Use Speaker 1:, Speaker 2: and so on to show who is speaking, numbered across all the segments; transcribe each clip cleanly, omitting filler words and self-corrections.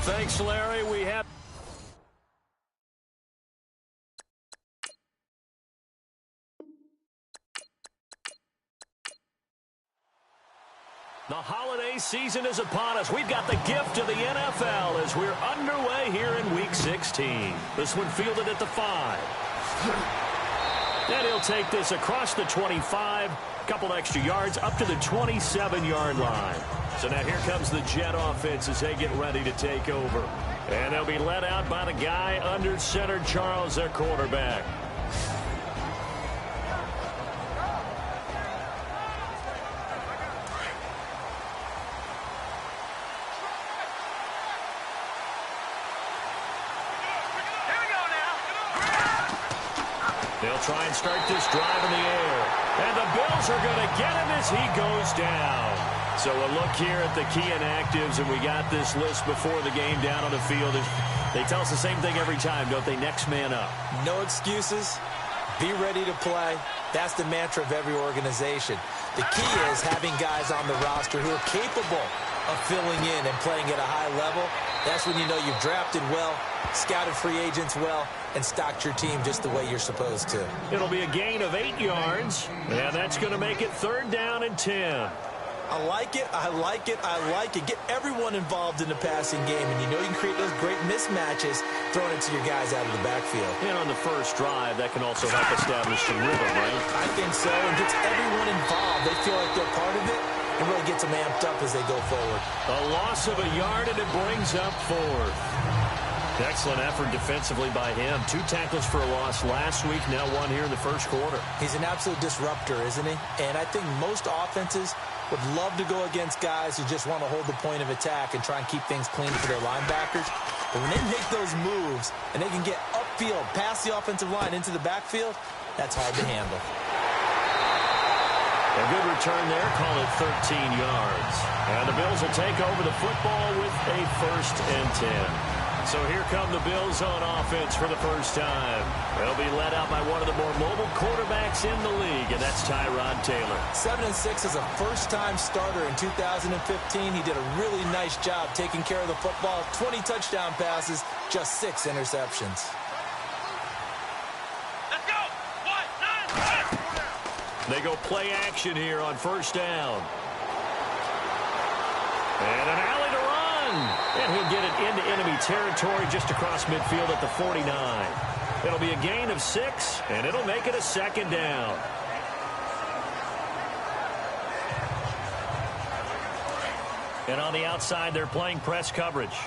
Speaker 1: Thanks, Larry. We have... The holiday season is upon us. We've got the gift of the NFL as we're underway here in Week 16. This one fielded at the 5. And he'll take this across the 25, couple extra yards up to the 27-yard line. So now here comes the Jet offense as they get ready to take over. And they'll be led out by the guy under center, Charles, their quarterback. They'll try and start this drive in the air. And the Bills are going to get him as he goes down. So a look here at the key inactives, and we got this list before the game down on the field. They tell us the same thing every time, don't they? Next man up.
Speaker 2: No excuses. Be ready to play. That's the mantra of every organization. The key is having guys on the roster who are capable of filling in and playing at a high level. That's when you know you've drafted well, scouted free agents well, and stocked your team just the way you're supposed to.
Speaker 1: It'll be a gain of 8 yards, and that's going to make it 3rd down and 10.
Speaker 2: I like it, I like it, I like it. Get everyone involved in the passing game, and you know you can create those great mismatches throwing it to your guys out of the backfield.
Speaker 1: And on the first drive, that can also help establish some rhythm, right?
Speaker 2: I think so, and gets everyone involved. They feel like they're part of it, and really gets them amped up as they go forward.
Speaker 1: A loss of a yard, and it brings up 4th. Excellent effort defensively by him. 2 tackles for a loss last week, now 1 here in the first quarter.
Speaker 2: He's an absolute disruptor, isn't he? And I think most offenses would love to go against guys who just want to hold the point of attack and try and keep things clean for their linebackers. But when they make those moves and they can get upfield, past the offensive line into the backfield, that's hard to handle.
Speaker 1: A good return there, call it 13 yards. And the Bills will take over the football with a 1st and 10. So here come the Bills on offense for the first time. They'll be led out by one of the more mobile quarterbacks in the league, and that's Tyrod Taylor.
Speaker 2: 7-6 as a first-time starter in 2015. He did a really nice job taking care of the football. 20 touchdown passes, just 6 interceptions.
Speaker 3: Let's go! 1, 9, 10.
Speaker 1: They go play action here on 1st down. And an alley to run. And he'll get it into enemy territory just across midfield at the 49. It'll be a gain of 6, and it'll make it a 2nd down. And on the outside, they're playing press coverage.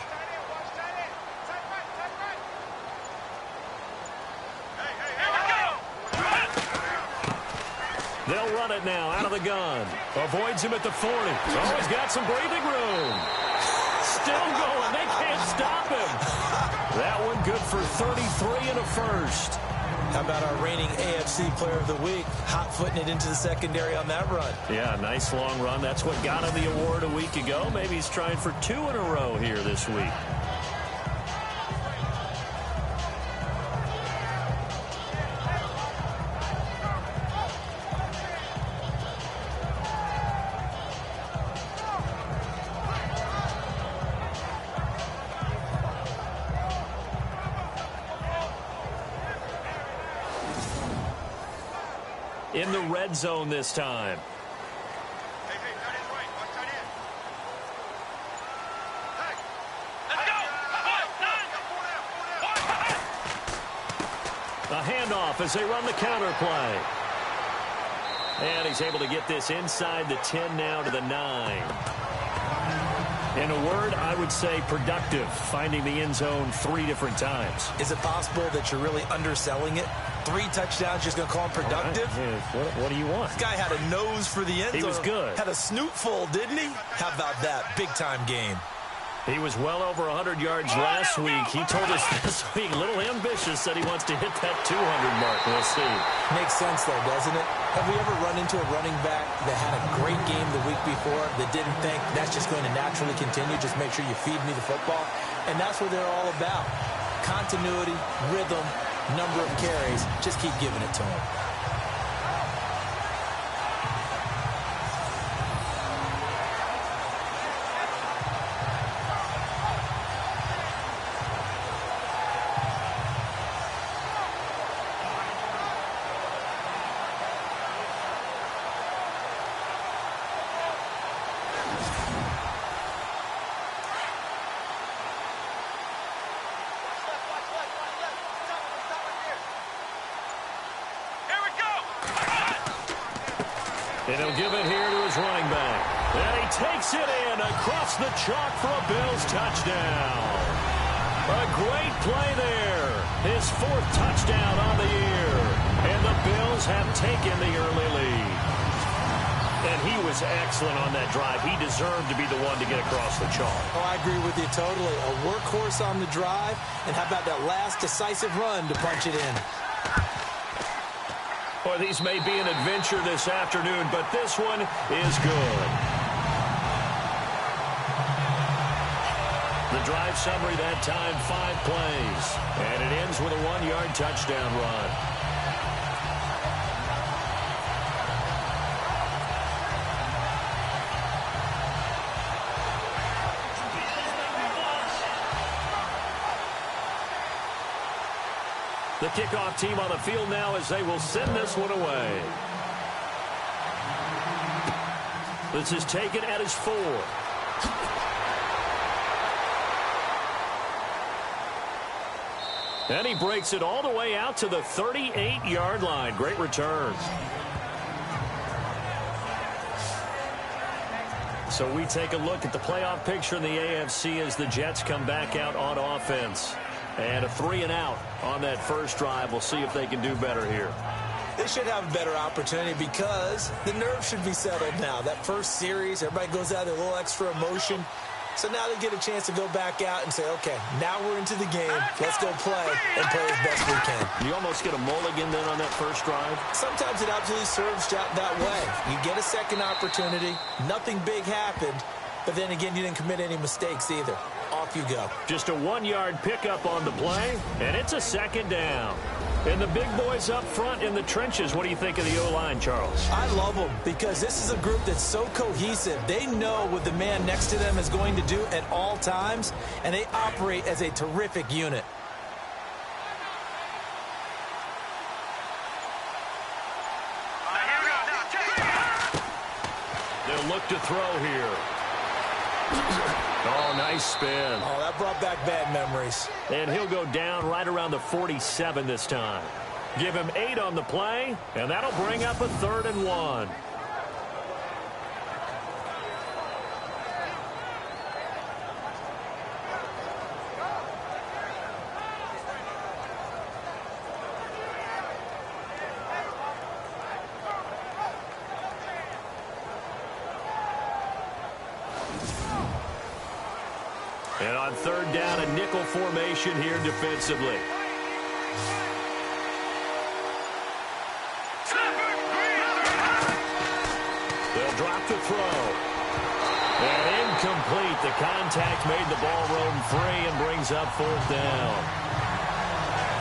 Speaker 1: They'll run it now out of the gun. Avoids him at the 40. Oh, he's got some breathing room. Still going. They can't stop him. That one good for 33 and a 1st.
Speaker 2: How about our reigning AFC Player of the Week, hot-footing it into the secondary on that run?
Speaker 1: Yeah, nice long run. That's what got him the award a week ago. Maybe he's trying for 2 in a row here this week. In the red zone this time.
Speaker 3: Hey, tight end right. Watch tight end. Hey, let's go. 4 down.
Speaker 1: A handoff as they run the counter play. And he's able to get this inside the 10 now to the 9. In a word, I would say productive, finding the end zone 3 different times.
Speaker 2: Is it possible that you're really underselling it? 3 touchdowns, just going to call him productive?
Speaker 1: Right. What do you want?
Speaker 2: This guy had a nose for the end zone.
Speaker 1: He was good.
Speaker 2: Had a snoot full, didn't he? How about that? Big-time game.
Speaker 1: He was well over 100 yards last week. He told us this week, a little ambitious, said he wants to hit that 200 mark. We'll see.
Speaker 2: Makes sense, though, doesn't it? Have we ever run into a running back that had a great game the week before that didn't think that's just going to naturally continue? Just make sure you feed me the football. And that's what they're all about. Continuity, rhythm, number of carries. Just keep giving it to him.
Speaker 1: And he'll give it here to his running back. And he takes it in across the chalk for a Bills touchdown. A great play there. His 4th touchdown on the year. And the Bills have taken the early lead. And he was excellent on that drive. He deserved to be the one to get across the chalk.
Speaker 2: Oh, I agree with you totally. A workhorse on the drive. And how about that last decisive run to punch it in?
Speaker 1: Well, these may be an adventure this afternoon, but this one is good. The drive summary that time, 5 plays. And it ends with a 1-yard touchdown run. The kickoff team on the field now as they will send this one away. This is taken at his 4. And he breaks it all the way out to the 38-yard line. Great return. So we take a look at the playoff picture in the AFC as the Jets come back out on offense. And a 3-and-out on that first drive. We'll see if they can do better here.
Speaker 2: They should have a better opportunity because the nerves should be settled now. That first series, everybody goes out with a little extra emotion. So now they get a chance to go back out and say, okay, now we're into the game. Let's go play and play as best we can.
Speaker 1: You almost get a mulligan then on that first drive?
Speaker 2: Sometimes it absolutely serves that way. You get a second opportunity. Nothing big happened. But then again, you didn't commit any mistakes either. Off you go.
Speaker 1: Just a 1-yard pickup on the play, and it's a 2nd down. And the big boys up front in the trenches. What do you think of the O-line, Charles?
Speaker 2: I love them because this is a group that's so cohesive. They know what the man next to them is going to do at all times, and they operate as a terrific unit.
Speaker 1: They'll look to throw here. Oh, nice spin.
Speaker 2: Oh, that brought back bad memories.
Speaker 1: And he'll go down right around the 47 this time. Give him 8 on the play, and that'll bring up a 3rd and 1. And on 3rd down, a nickel formation here defensively. They'll drop the throw. And incomplete. The contact made the ball roam free and brings up 4th down.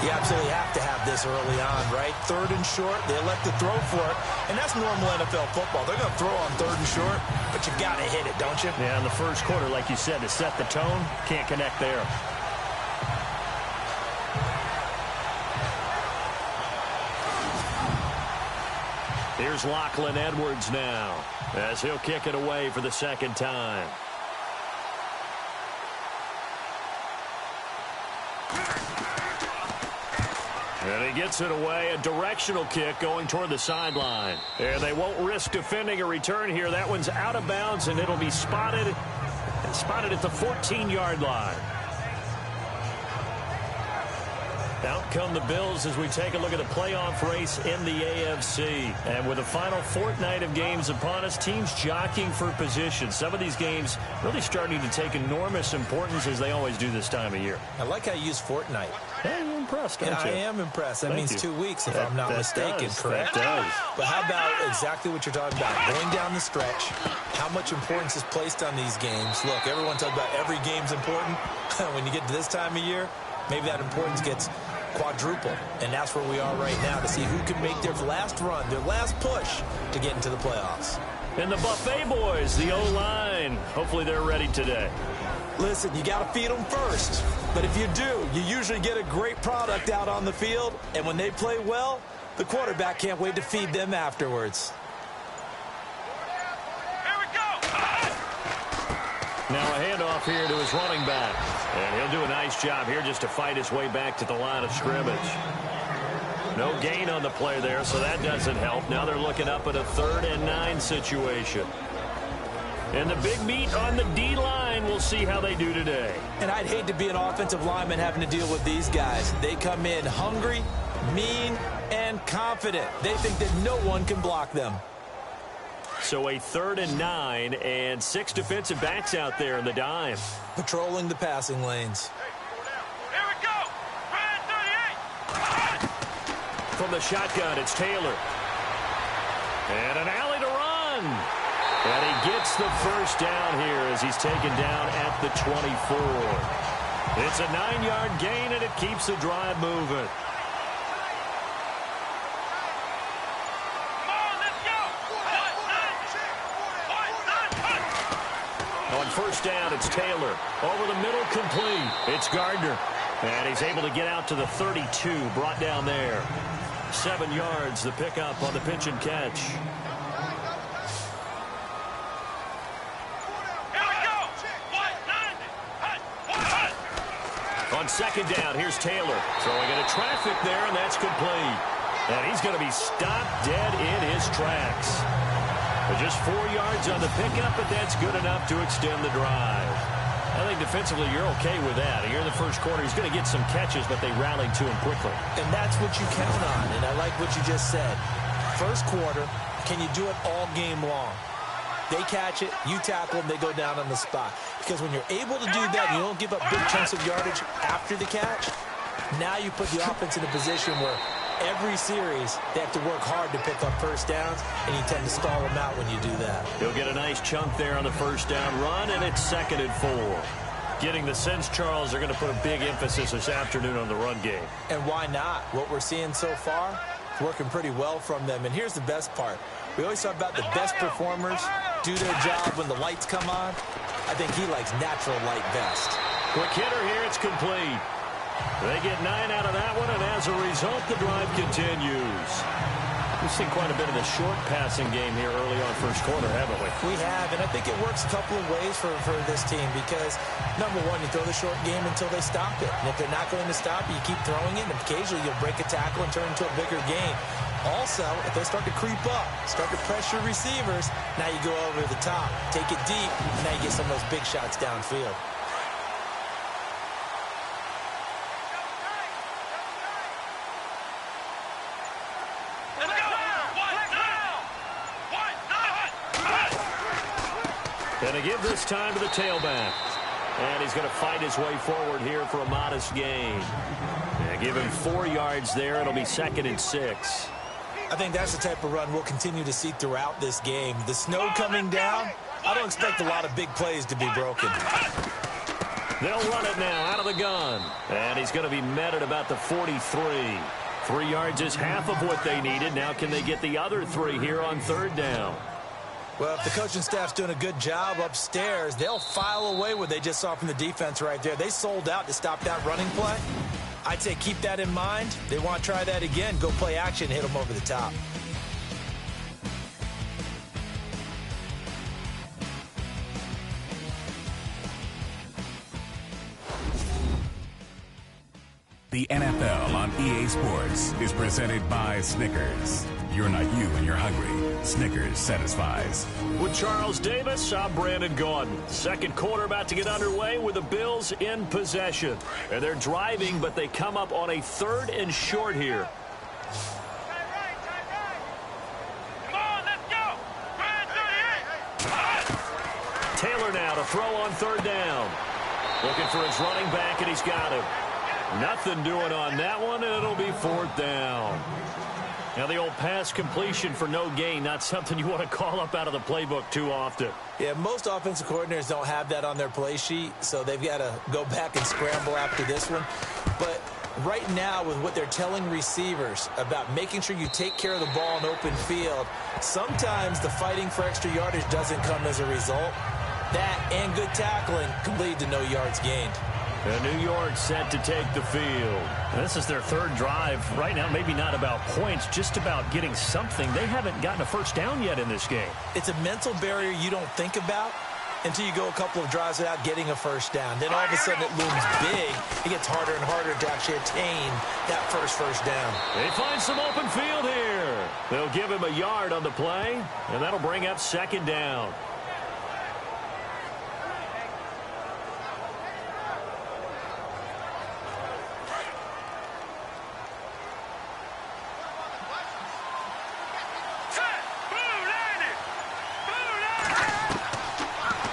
Speaker 2: You absolutely have to have this early on, right? 3rd and short, they elect to throw for it. And that's normal NFL football. They're going to throw on 3rd and short, but you got to hit it, don't you?
Speaker 1: Yeah, in the first quarter, like you said, to set the tone, can't connect there. Here's Lachlan Edwards now as he'll kick it away for the 2nd time. And he gets it away, a directional kick going toward the sideline. And they won't risk defending a return here. That one's out of bounds, and it'll be spotted at the 14-yard line. Out come the Bills as we take a look at the playoff race in the AFC. And with the final fortnight of games upon us, teams jockeying for position. Some of these games really starting to take enormous importance as they always do this time of year.
Speaker 2: I like how you use fortnight.
Speaker 1: Hey, you're impressed, don't you?
Speaker 2: I am impressed. That
Speaker 1: Thank
Speaker 2: means
Speaker 1: you.
Speaker 2: 2 weeks, if I'm not mistaken, correct?
Speaker 1: That does.
Speaker 2: But how about exactly what you're talking about? Going down the stretch, how much importance is placed on these games. Look, everyone talks about every game's important. When you get to this time of year, maybe that importance gets quadruple. And that's where we are right now to see who can make their last run, their last push to get into the playoffs.
Speaker 1: And the Buffet boys, the O-line, hopefully they're ready today.
Speaker 2: Listen, you got to feed them first. But if you do, you usually get a great product out on the field. And when they play well, the quarterback can't wait to feed them afterwards.
Speaker 3: Here we go.
Speaker 1: Now a handoff here to his running back. And he'll do a nice job here just to fight his way back to the line of scrimmage. No gain on the play there, so that doesn't help. Now they're looking up at a 3rd and 9 situation. And the big meat on the D-line, we'll see how they do today.
Speaker 2: And I'd hate to be an offensive lineman having to deal with these guys. They come in hungry, mean, and confident. They think that no one can block them.
Speaker 1: So a 3rd and 9 and 6 defensive backs out there in the dime.
Speaker 2: Patrolling the passing lanes.
Speaker 3: Here we go. Brand 38.
Speaker 1: From the shotgun, it's Taylor. And an alley to run. And he gets the first down here as he's taken down at the 24. It's a 9-yard gain, and it keeps the drive moving. On first down, it's Taylor. Over the middle, complete. It's Gardner. And he's able to get out to the 32, brought down there. 7 yards, the pickup on the pitch and catch. On second down, here's Taylor. Throwing into traffic there, and that's complete. And he's going to be stopped dead in his tracks. Just 4 yards on the pickup, but that's good enough to extend the drive. I think defensively you're okay with that. Here in the first quarter, he's going to get some catches, but they rallied to him quickly.
Speaker 2: And that's what you count on, and I like what you just said. First quarter, can you do it all game long? They catch it, you tackle them, they go down on the spot. Because when you're able to do that, you don't give up big chunks of yardage after the catch, now you put the offense in a position where every series they have to work hard to pick up first downs, and you tend to stall them out when you do that.
Speaker 1: He'll get a nice chunk there on the first down run, and it's 2nd and 4. Getting the sense, Charles, they're going to put a big emphasis this afternoon on the run game.
Speaker 2: And why not? What we're seeing so far, working pretty well from them. And here's the best part. We always talk about the best performers do their job when the lights come on. I think he likes natural light best.
Speaker 1: Quick hitter here, it's complete. They get 9 out of that one, and as a result, the drive continues. We've seen quite a bit of the short passing game here early on first quarter, haven't we?
Speaker 2: We have, and I think it works a couple of ways for this team because, number one, you throw the short game until they stop it. And if they're not going to stop it, you keep throwing it, and occasionally you'll break a tackle and turn it into a bigger game. Also, if they start to creep up, start to pressure receivers, now you go over the top, take it deep, and now you get some of those big shots downfield.
Speaker 1: And they give this time to the tailback. And he's going to fight his way forward here for a modest gain. And give him 4 yards there. It'll be 2nd and 6.
Speaker 2: I think that's the type of run we'll continue to see throughout this game. The snow coming down, I don't expect a lot of big plays to be broken.
Speaker 1: They'll run it now out of the gun. And he's going to be met at about the 43. 3 yards is half of what they needed. Now can they get the other 3 here on 3rd down?
Speaker 2: Well, if the coaching staff's doing a good job upstairs, they'll file away what they just saw from the defense right there. They sold out to stop that running play. I'd say keep that in mind. They want to try that again. Go play action, hit them over the top.
Speaker 4: The NFL on EA Sports is presented by Snickers. You're not you when you're hungry. Snickers satisfies.
Speaker 1: With Charles Davis, I'm Brandon Gaudin. Second quarter about to get underway with the Bills in possession. And they're driving, but they come up on a 3rd and short here.
Speaker 3: Come on, let's go. Brand 38.
Speaker 1: Taylor now to throw on 3rd down. Looking for his running back, and he's got him. Nothing doing on that one, and it'll be 4th down. Now, the old pass completion for no gain, not something you want to call up out of the playbook too often.
Speaker 2: Yeah, most offensive coordinators don't have that on their play sheet, so they've got to go back and scramble after this one. But right now, with what they're telling receivers about making sure you take care of the ball in open field, sometimes the fighting for extra yardage doesn't come as a result. That and good tackling can lead to no yards gained.
Speaker 1: And New York set to take the field. This is their 3rd drive. Right now, maybe not about points, just about getting something. They haven't gotten a first down yet in this game.
Speaker 2: It's a mental barrier you don't think about until you go a couple of drives without getting a first down. Then all of a sudden it looms big. It gets harder and harder to actually attain that first down.
Speaker 1: They find some open field here. They'll give him a yard on the play, and that'll bring up second down.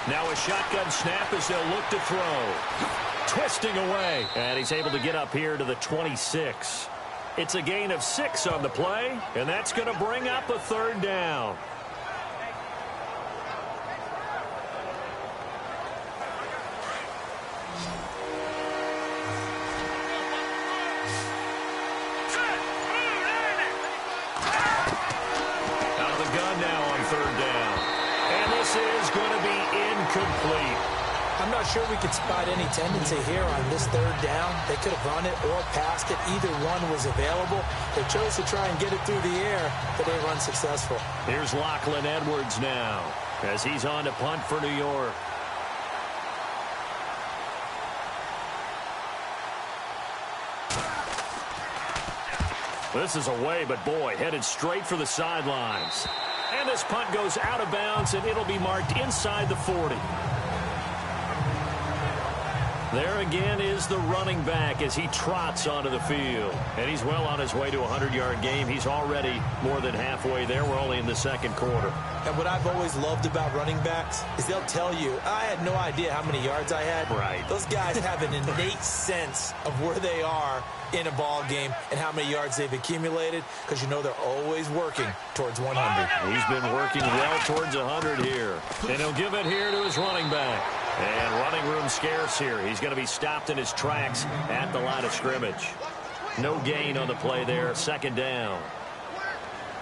Speaker 1: Now a shotgun snap as they'll look to throw. Twisting away. And he's able to get up here to the 26. It's a gain of 6 on the play, and that's going to bring up a third down. Out of the gun now on third down. And this is going to be incomplete.
Speaker 2: I'm not sure we could spot any tendency here on this third down. They could have run it or passed it. Either one was available. They chose to try and get it through the air, but they were unsuccessful.
Speaker 1: Here's Lachlan Edwards now as he's on to punt for New York. This is away, but boy, headed straight for the sidelines. And this punt goes out of bounds, and it'll be marked inside the 40. There again is the running back as he trots onto the field. And he's well on his way to a 100-yard game. He's already more than halfway there. We're only in the second quarter.
Speaker 2: And what I've always loved about running backs is they'll tell you, I had no idea how many yards I had.
Speaker 1: Right.
Speaker 2: Those guys have an innate sense of where they are in a ball game and how many yards they've accumulated, because you know they're always working towards 100.
Speaker 1: He's been working well towards 100 here. And he'll give it here to his running back. And running room scarce here. He's going to be stopped in his tracks at the line of scrimmage. No gain on the play there. Second down.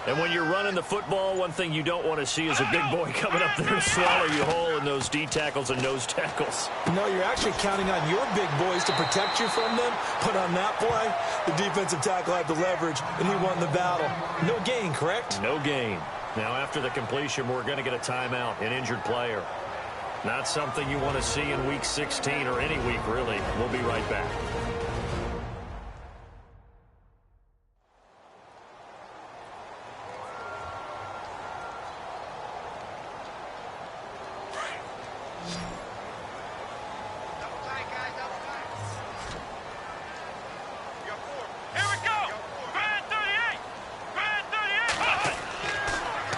Speaker 1: And when you're running the football, one thing you don't want to see is a big boy coming up there to swallow you whole in those D tackles and nose tackles.
Speaker 2: No, you're actually counting on your big boys to protect you from them. But on that play, the defensive tackle had the leverage, and he won the battle. No gain, correct?
Speaker 1: No gain. Now, after the completion, we're going to get a timeout, an injured player. Not something you want to see in Week 16 or any week, really. We'll be right back.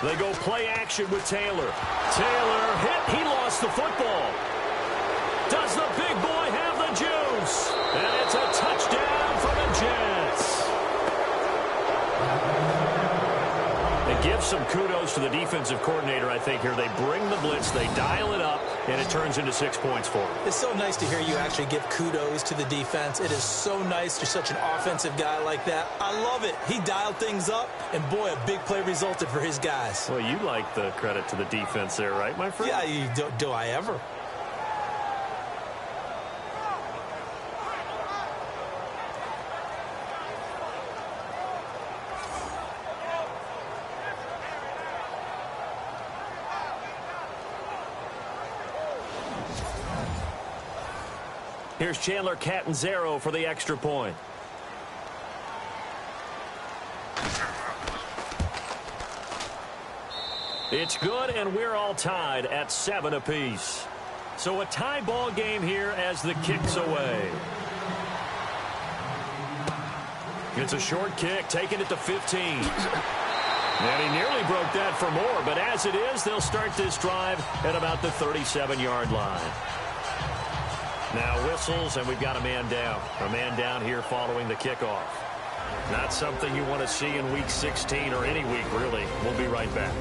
Speaker 1: They go play action with Taylor. Taylor hit. He lost the football. Does the big boy have the juice? And it's a touchdown for the Jets. It gives some kudos to the defensive coordinator, I think, here. They bring the blitz, they dial it up, and it turns into 6 points for them.
Speaker 2: It's so nice to hear you actually give kudos to the defense. It is so nice. You're such an offensive guy like that. I love it. He dialed things up, and boy, a big play resulted for his guys.
Speaker 1: Well, you like the credit to the defense there, right, my friend?
Speaker 2: Yeah, do I ever?
Speaker 1: Here's Chandler Catanzaro for the extra point. It's good, and we're all tied at 7 apiece. So a tie ball game here as the kick's away. It's a short kick, taking it to 15. And he nearly broke that for more, but as it is, they'll start this drive at about the 37-yard line. Now whistles, and we've got a man down. A man down here following the kickoff. Not something you want to see in Week 16 or any week, really. We'll be right back.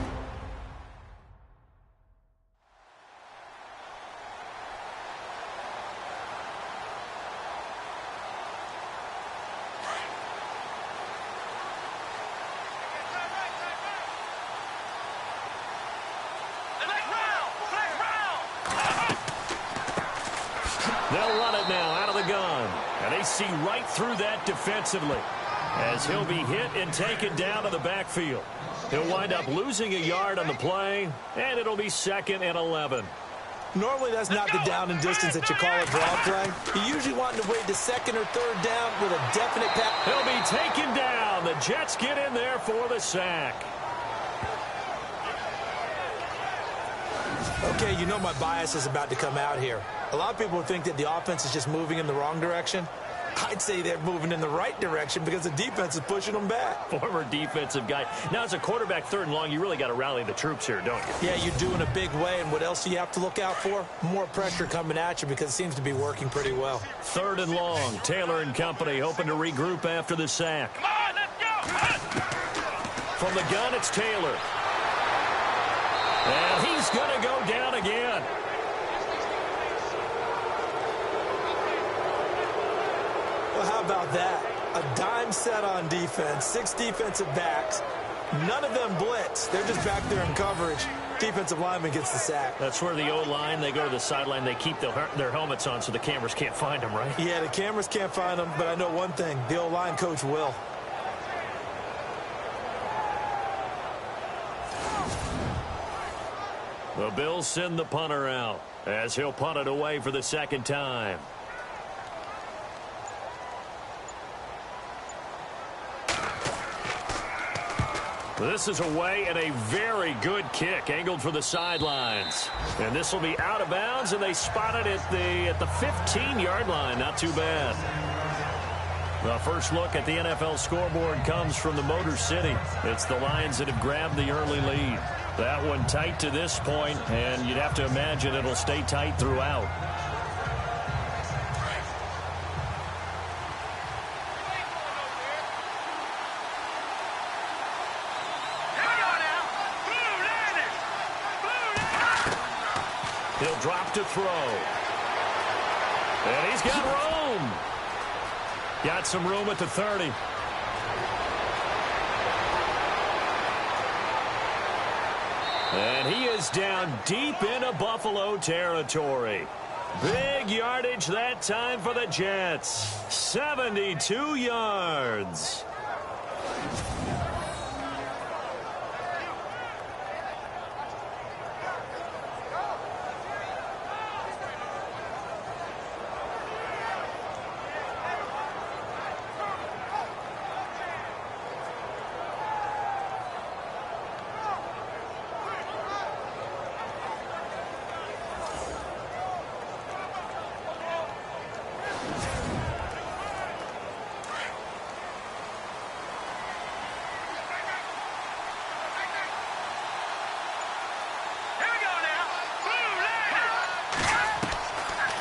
Speaker 1: They'll run it now out of the gun. And they see right through that defensively as he'll be hit and taken down to the backfield. He'll wind up losing a yard on the play, and it'll be 2nd and 11.
Speaker 2: Normally, that's not the down and distance that you call a draw play. You usually want to wait to second or third down with a definite pass.
Speaker 1: He'll be taken down. The Jets get in there for the sack.
Speaker 2: Okay, you know my bias is about to come out here. A lot of people think that the offense is just moving in the wrong direction. I'd say they're moving in the right direction because the defense is pushing them back.
Speaker 1: Former defensive guy. Now, as a quarterback, 3rd and long, you really got to rally the troops here, don't you?
Speaker 2: Yeah, you do in a big way. And what else do you have to look out for? More pressure coming at you because it seems to be working pretty well.
Speaker 1: 3rd and long. Taylor and company hoping to regroup after the sack.
Speaker 3: Come on, let's go.
Speaker 1: From the gun, it's Taylor. And he's going to go down again.
Speaker 2: Well, how about that? A dime set on defense, 6 defensive backs. None of them blitz. They're just back there in coverage. Defensive lineman gets the sack.
Speaker 1: That's where the O-line, they go to the sideline, they keep their helmets on so the cameras can't find them, right?
Speaker 2: Yeah, the cameras can't find them, but I know one thing. The O-line coach will.
Speaker 1: The Bills send the punter out as he'll punt it away for the 2nd time. This is away and a very good kick angled for the sidelines. And this will be out of bounds, and they spot it at the 15-yard line. Not too bad. The first look at the NFL scoreboard comes from the Motor City. It's the Lions that have grabbed the early lead. That one tight to this point, and you'd have to imagine it'll stay tight throughout. He'll drop to throw. And he's got room. Got some room at the 30. And he is down deep into Buffalo territory. Big yardage that time for the Jets. 72 yards.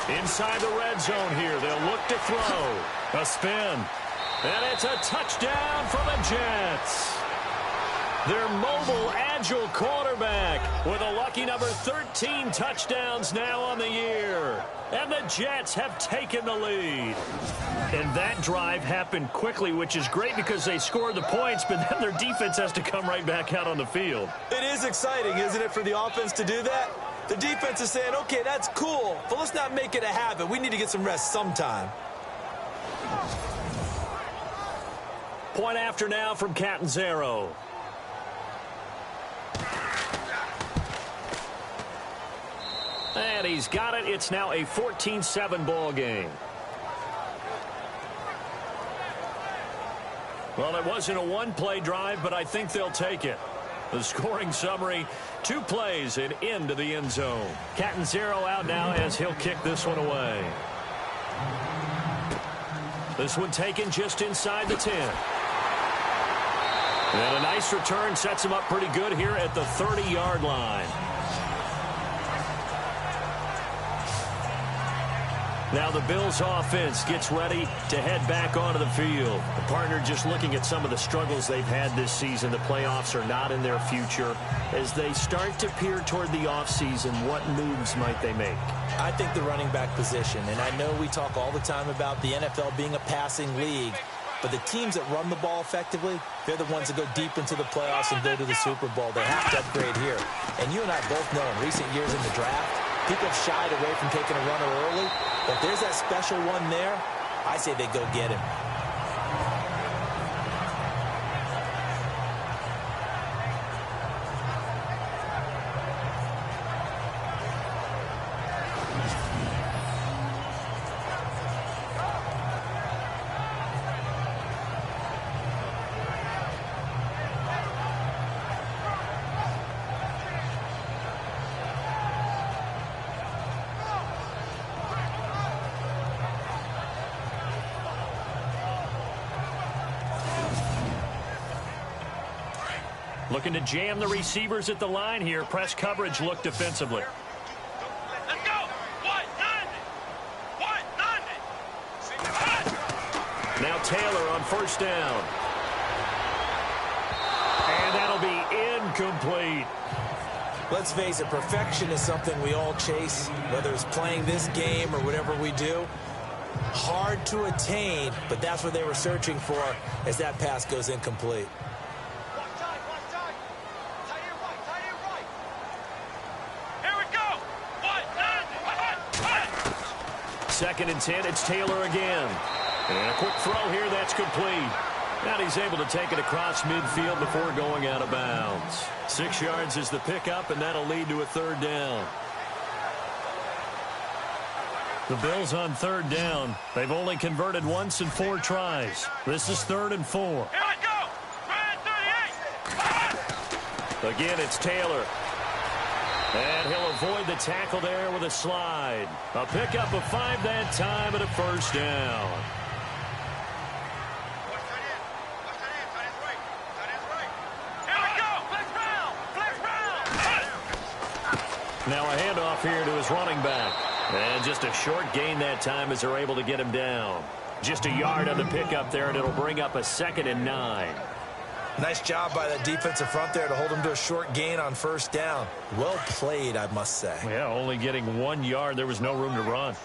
Speaker 1: Inside the red zone here. They'll look to throw. A spin. And it's a touchdown for the Jets. Their mobile, agile quarterback with a lucky number 13 touchdowns now on the year. And the Jets have taken the lead. And that drive happened quickly, which is great because they scored the points, but then their defense has to come right back out on the field.
Speaker 2: It is exciting, isn't it, for the offense to do that? The defense is saying, okay, that's cool, but let's not make it a habit. We need to get some rest sometime.
Speaker 1: Point after now from Catanzaro. And he's got it. It's now a 14-7 ball game. Well, it wasn't a one-play drive, but I think they'll take it. The scoring summary, 2 plays and into the end zone. Catanzaro out now as he'll kick this one away. This one taken just inside the 10. And a nice return sets him up pretty good here at the 30-yard line. Now the Bills offense gets ready to head back onto the field. The partner just looking at some of the struggles they've had this season. The playoffs are not in their future. As they start to peer toward the offseason, what moves might they make?
Speaker 2: I think the running back position, and I know we talk all the time about the NFL being a passing league, but the teams that run the ball effectively, they're the ones that go deep into the playoffs and go to the Super Bowl. They have to upgrade here. And you and I both know in recent years in the draft, people have shied away from taking a runner early. But if there's that special one there, I say they go get him.
Speaker 1: Looking to jam the receivers at the line here. Press coverage look defensively.
Speaker 3: Let's go. 190. 190.
Speaker 1: Now Taylor on first down. And that'll be incomplete.
Speaker 2: Let's face it, perfection is something we all chase, whether it's playing this game or whatever we do. Hard to attain, but that's what they were searching for as that pass goes incomplete.
Speaker 3: Here we go. 190.
Speaker 1: 2nd and 10, it's Taylor again. And a quick throw here, that's complete. And he's able to take it across midfield before going out of bounds. 6 yards is the pickup, and that'll lead to a 3rd down. The Bills on 3rd down. They've only converted once in 4 tries. This is 3rd and 4.
Speaker 3: Here I go. 38.
Speaker 1: Again, it's Taylor. And he'll avoid the tackle there with a slide. A pickup of 5 that time and a 1st down. Now a handoff here to his running back. And just a short gain that time as they're able to get him down. Just a yard on the pickup there, and it'll bring up a 2nd and 9.
Speaker 2: Nice job by the defensive front there to hold him to a short gain on 1st down. Well played, I must say.
Speaker 1: Yeah, only getting 1 yard. There was no room to run.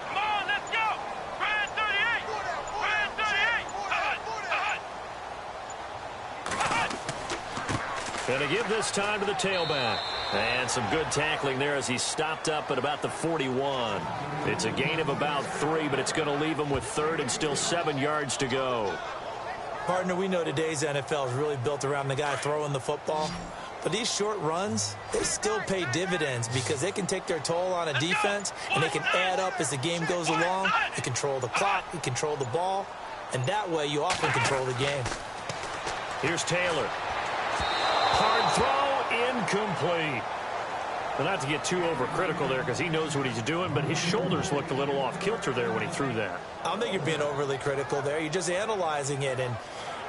Speaker 3: Come on, let's go. 38. 38.
Speaker 1: Going to give this time to the tailback. And some good tackling there as he stopped up at about the 41. It's a gain of about 3, but it's going to leave him with 3rd and still 7 yards to go.
Speaker 2: Partner, we know today's NFL is really built around the guy throwing the football. But these short runs, they still pay dividends because they can take their toll on a defense, and they can add up as the game goes along. You control the clock, you control the ball, and that way you often control the game.
Speaker 1: Here's Taylor. Hard throw, incomplete. Well, not to get too overcritical there because he knows what he's doing, but his shoulders looked a little off kilter there when he threw that.
Speaker 2: I don't think you're being overly critical there. You're just analyzing it, and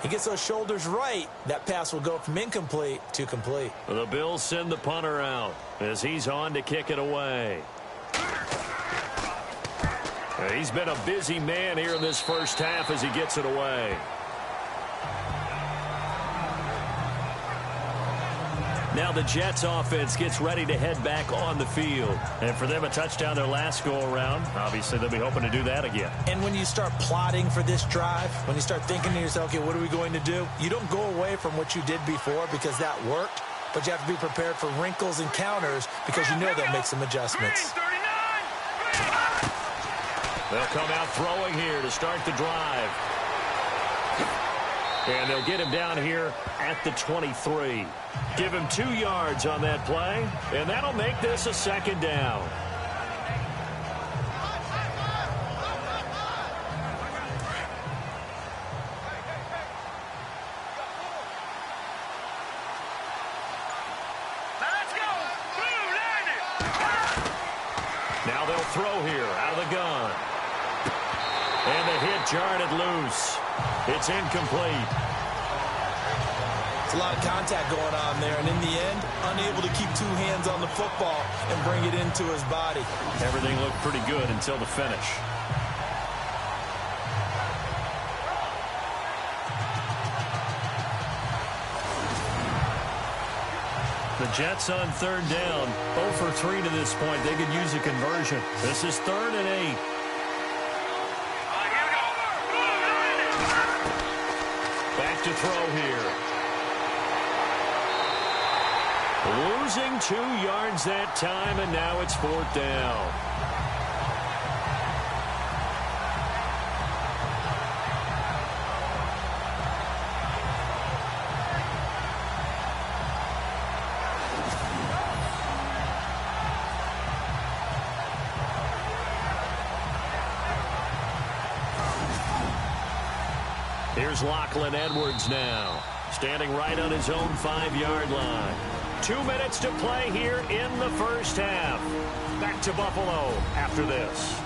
Speaker 2: he gets those shoulders right. That pass will go from incomplete to complete.
Speaker 1: The Bills send the punter out as he's on to kick it away. He's been a busy man here in this first half as he gets it away. Now the Jets offense gets ready to head back on the field. And for them, a touchdown their last go-around. Obviously, they'll be hoping to do that again.
Speaker 2: And when you start plotting for this drive, when you start thinking to yourself, okay, what are we going to do? You don't go away from what you did before because that worked, but you have to be prepared for wrinkles and counters because you know they'll make some adjustments.
Speaker 1: They'll come out throwing here to start the drive. And they'll get him down here at the 23. Give him 2 yards on that play, and that'll make this a 2nd down.
Speaker 3: Let's go.
Speaker 1: Now they'll throw here out of the gun. And the hit jarred it loose. It's incomplete.
Speaker 2: It's a lot of contact going on there, and in the end, unable to keep 2 hands on the football and bring it into his body.
Speaker 1: Everything looked pretty good until the finish. The Jets on 3rd down. 0 for 3 to this point. They could use a conversion. This is 3rd and 8. Back to throw here. Losing 2 yards that time, and now it's 4th down. Here's Lachlan Edwards now, standing right on his own 5-yard line. 2 minutes to play here in the first half. Back to Buffalo after this.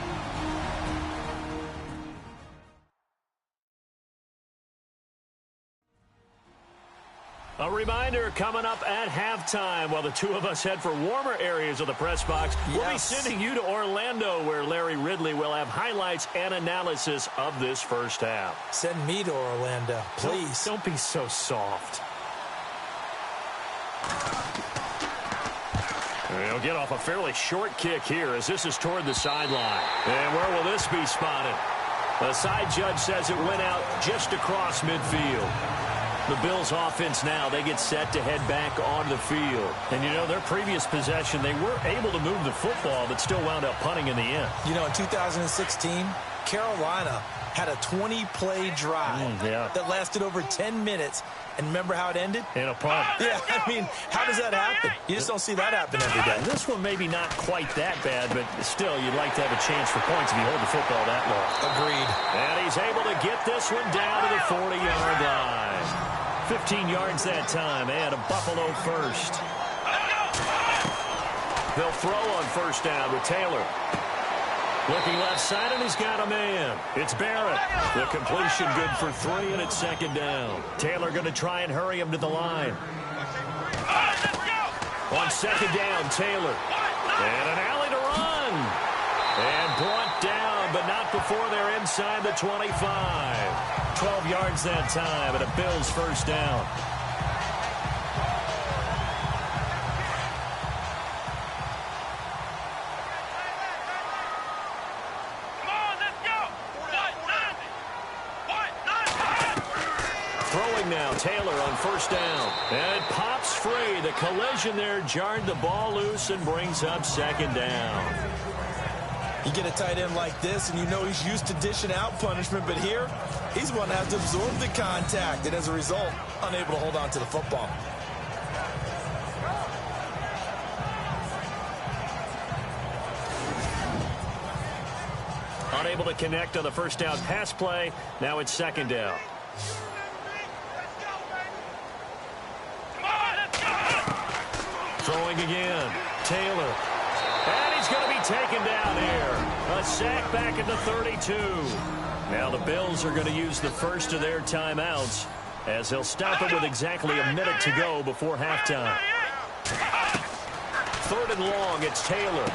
Speaker 1: A reminder coming up at halftime while the two of us head for warmer areas of the press box.
Speaker 2: Yes.
Speaker 1: We'll be sending you to Orlando where Larry Ridley will have highlights and analysis of this first half.
Speaker 2: Send me to Orlando, please.
Speaker 1: Don't be so soft. He'll get off a fairly short kick here as this is toward the sideline. And where will this be spotted? The side judge says it went out just across midfield. The Bills offense now, they get set to head back on the field. And, you know, their previous possession, they were able to move the football, but still wound up punting in the end.
Speaker 2: You know, in 2016, Carolina had a 20-play drive that lasted over 10 minutes. And remember how it ended?
Speaker 1: In a punt.
Speaker 2: Yeah, I mean, how does that happen? You just don't see that happen every day.
Speaker 1: This one maybe not quite that bad, but still, you'd like to have a chance for points if you hold the football that long.
Speaker 2: Agreed.
Speaker 1: And he's able to get this one down to the 40-yard line. 15 yards that time, and a Buffalo first. They'll throw on first down with Taylor. Looking left side, and he's got a man. It's Barrett. The completion good for 3, and it's second down. Taylor going to try and hurry him to the line. On second down, Taylor. And an alley to run. And brought down, but not before they're inside the 25. 12 yards that time, and a Bills first down. Throwing now, Taylor on first down. And it pops free. The collision there jarred the ball loose and brings up second down.
Speaker 2: You get a tight end like this, and you know he's used to dishing out punishment, but here, he's one that has to absorb the contact, and as a result, unable to hold on to the football.
Speaker 1: Unable to connect on the first down pass play. Now it's second down. Throwing again. Taylor. And he's going to be taken down here. A sack back at the 32. Now the Bills are going to use the first of their timeouts as they'll stop it with exactly a minute to go before halftime. Third and long, it's Taylor.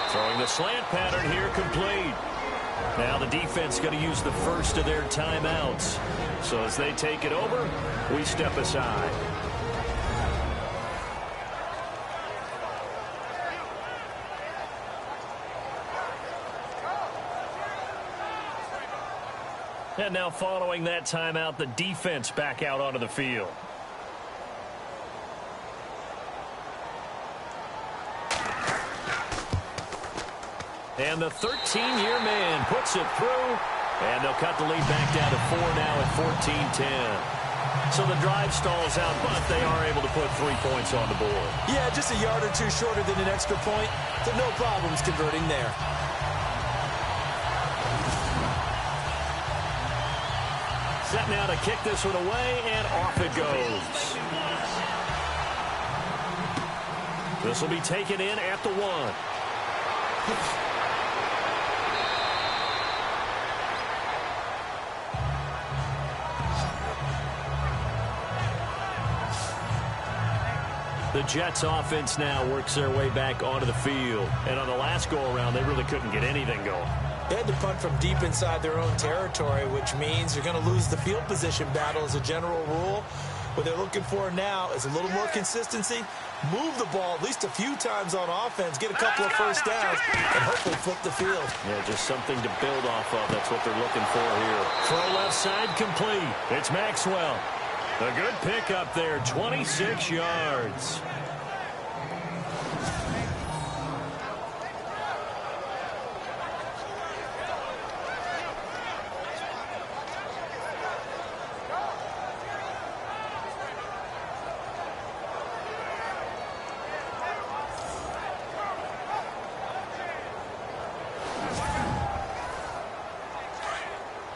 Speaker 1: Throwing the slant pattern here, complete. Now the defense going to use the first of their timeouts. So as they take it over, we step aside. And now following that timeout, the defense back out onto the field. And the 13-year man puts it through, and they'll cut the lead back down to 4 now at 14-10. So the drive stalls out, but they are able to put 3 points on the board.
Speaker 2: Yeah, just a yard or two shorter than an extra point, so no problems converting there.
Speaker 1: Set now to kick this one away, and off it goes. This will be taken in at the 1. The Jets offense now works their way back onto the field. And on the last go-around, they really couldn't get anything going.
Speaker 2: They had to punt from deep inside their own territory, which means you're going to lose the field position battle as a general rule. What they're looking for now is a little more consistency, move the ball at least a few times on offense, get a couple of first downs, and hopefully flip the field.
Speaker 1: Yeah, just something to build off of. That's what they're looking for here. Throw left side complete. It's Maxwell. A good pickup there, 26 yards.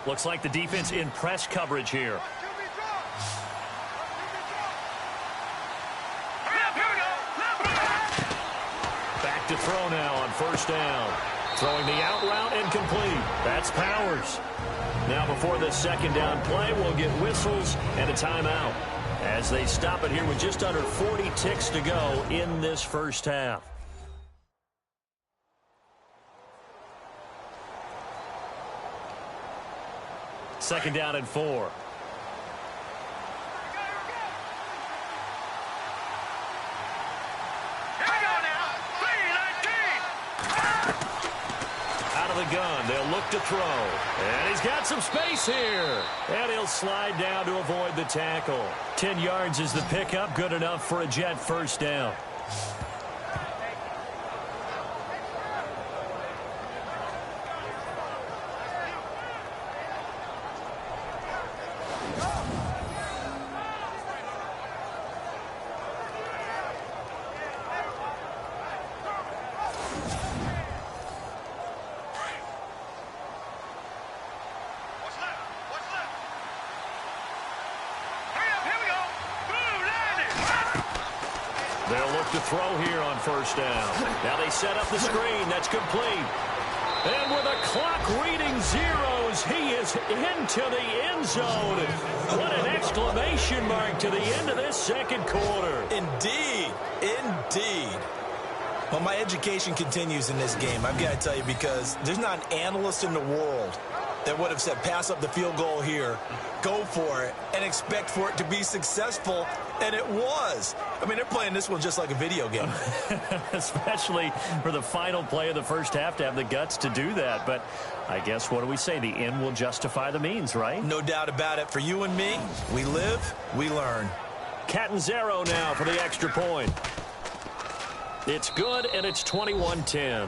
Speaker 1: Looks like the defense in press coverage here. Back to throw now on first down. Throwing the out route incomplete. That's Powers. Now before this second down play, we'll get whistles and a timeout. as they stop it here with just under 40 ticks to go in this first half. Second down and 4. Gun. They'll look to throw. And he's got some space here. And he'll slide down to avoid the tackle. 10 yards is the pickup. Good enough for a Jet first down. They'll look to throw here on first down. Now they set up the screen. That's complete. And with a clock reading zeros, he is into the end zone. What an exclamation mark to the end of this second quarter.
Speaker 2: Indeed. Indeed. Well, my education continues in this game, I've got to tell you, because there's not an analyst in the world that would have said pass up the field goal here, go for it, and expect for it to be successful, and it was. I mean, they're playing this one just like a video game.
Speaker 1: Especially for the final play of the first half to have the guts to do that. But I guess, what do we say? The end will justify the means, right?
Speaker 2: No doubt about it. For you and me, we live, we learn.
Speaker 1: Catanzaro now for the extra point. It's good, and it's 21-10.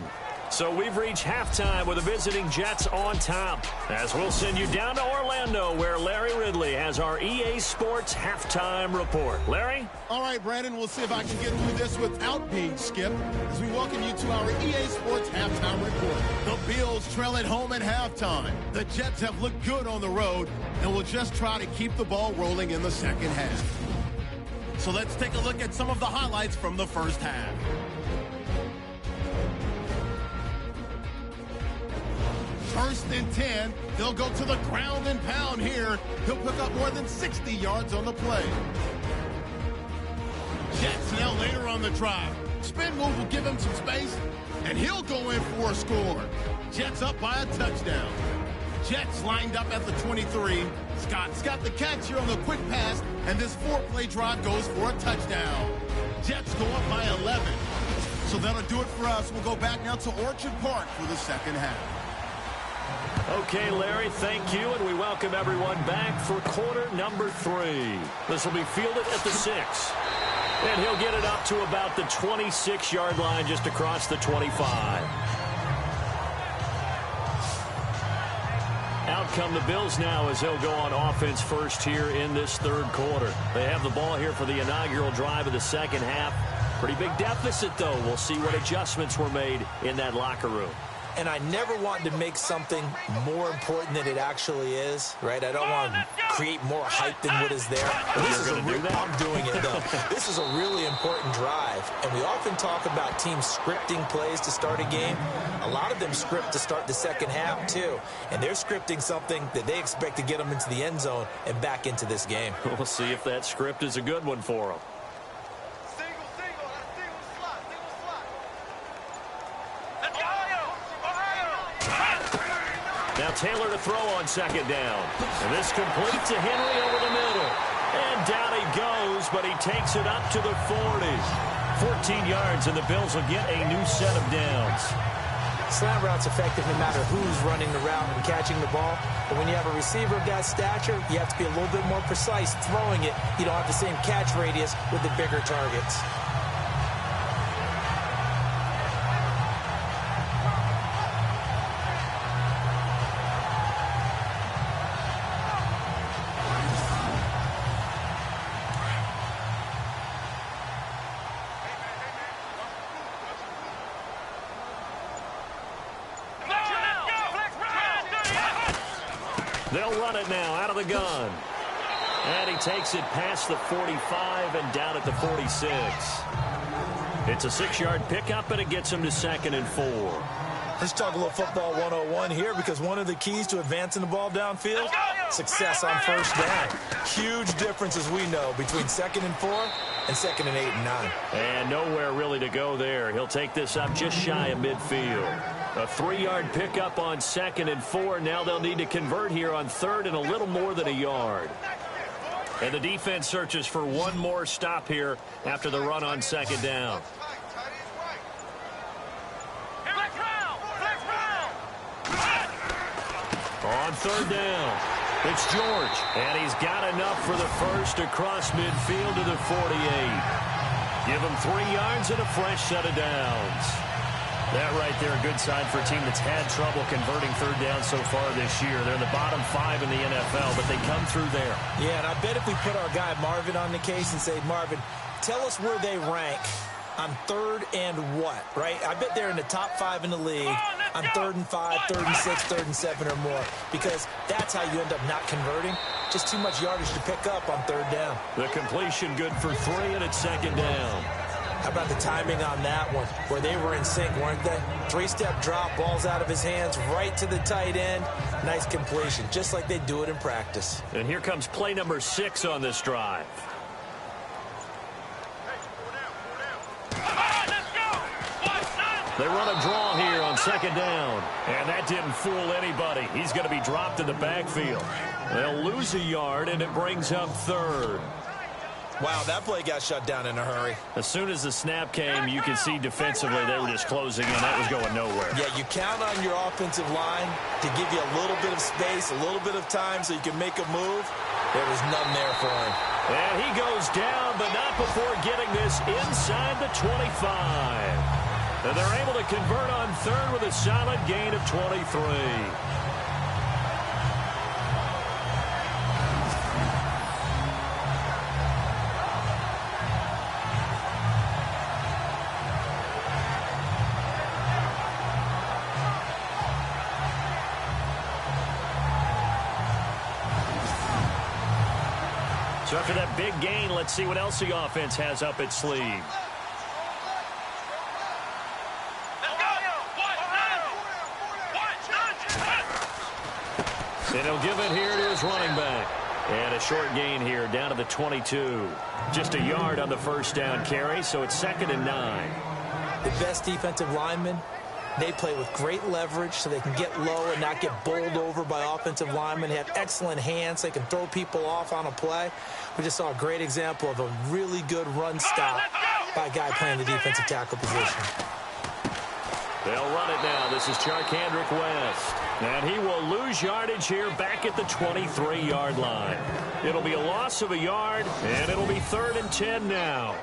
Speaker 1: So we've reached halftime with the visiting Jets on top, as we'll send you down to Orlando, where Larry Ridley has our EA Sports halftime report. Larry?
Speaker 5: All right, Brandon, we'll see if I can get through this without being skipped as we welcome you to our EA Sports halftime report. The Bills trail at home at halftime. The Jets have looked good on the road and will just try to keep the ball rolling in the second half. So let's take a look at some of the highlights from the first half. First and 10, they'll go to the ground and pound here. He'll pick up more than 60 yards on the play. Jets now later on the drive. Spin move will give him some space, and he'll go in for a score. Jets up by a touchdown. Jets lined up at the 23. Scott's got the catch here on the quick pass, and this 4-play drive goes for a touchdown. Jets go up by 11. So that'll do it for us. We'll go back now to Orchard Park for the second half.
Speaker 1: Okay, Larry, thank you, and we welcome everyone back for quarter number 3. This will be fielded at the 6. And he'll get it up to about the 26-yard line, just across the 25. Out come the Bills now as they'll go on offense first here in this third quarter. They have the ball here for the inaugural drive of the second half. Pretty big deficit, though. We'll see what adjustments were made in that locker room.
Speaker 2: And I never want to make something more important than it actually is, right? I don't want to create more hype than what is there. But this is I'm doing it, though. This is a really important drive. And we often talk about teams scripting plays to start a game. A lot of them script to start the second half, too. And they're scripting something that they expect to get them into the end zone and back into this game.
Speaker 1: We'll see if that script is a good one for them. Now Taylor to throw on second down. And this complete to Henry over the middle. And down he goes, but he takes it up to the 40. 14 yards, and the Bills will get a new set of downs.
Speaker 2: Slant route's effective no matter who's running the route and catching the ball. But when you have a receiver of that stature, you have to be a little bit more precise throwing it. You don't have the same catch radius with the bigger targets.
Speaker 1: They'll run it now out of the gun. And he takes it past the 45 and down at the 46. It's a 6-yard pickup, and it gets him to 2nd and 4.
Speaker 2: Let's talk a little football 101 here, because one of the keys to advancing the ball downfield success on first down. Huge difference, as we know, between 2nd and 4 and 2nd and 8 and 9.
Speaker 1: And nowhere really to go there. He'll take this up just shy of midfield. A 3-yard pickup on 2nd and 4. Now they'll need to convert here on 3rd and a little more than a yard. And the defense searches for one more stop here after the run on 2nd down. On 3rd down, it's George, and he's got enough for the first across midfield to the 48. Give him 3 yards and a fresh set of downs. That right there, a good sign for a team that's had trouble converting 3rd down so far this year. They're in the bottom 5 in the NFL, but they come through there.
Speaker 2: Yeah, and I bet if we put our guy Marvin on the case and say, Marvin, tell us where they rank on 3rd and what, right? I bet they're in the top 5 in the league on 3rd and 5, 3rd and 6, 3rd and 7 or more, because that's how you end up not converting. Just too much yardage to pick up on 3rd down.
Speaker 1: The completion good for 3, and it's 2nd down.
Speaker 2: How about the timing on that one, where they were in sync, weren't they? 3-step drop, ball's out of his hands, right to the tight end. Nice completion, just like they do it in practice.
Speaker 1: And here comes play number 6 on this drive. They run a draw here on 2nd down. And that didn't fool anybody. He's going to be dropped in the backfield. They'll lose a yard, and it brings up 3rd.
Speaker 2: Wow, that play got shut down in a hurry.
Speaker 1: As soon as the snap came, you could see defensively they were just closing in. That was going nowhere.
Speaker 2: Yeah, you count on your offensive line to give you a little bit of space, a little bit of time so you can make a move. There was none there for him.
Speaker 1: And he goes down, but not before getting this inside the 25. And they're able to convert on 3rd with a solid gain of 23. So after that big gain, let's see what else the offense has up its sleeve. And he'll give it here to his running back. And a short gain here down to the 22. Just a yard on the first down carry, so it's 2nd and 9.
Speaker 2: The best defensive linemen, they play with great leverage so they can get low and not get bowled over by offensive linemen. They have excellent hands. They can throw people off on a play. We just saw a great example of a really good run stop by a guy playing the defensive tackle position.
Speaker 1: They'll run it now. This is Charkandrick West. And he will lose yardage here back at the 23-yard line. It'll be a loss of a yard, and it'll be 3rd and 10 now.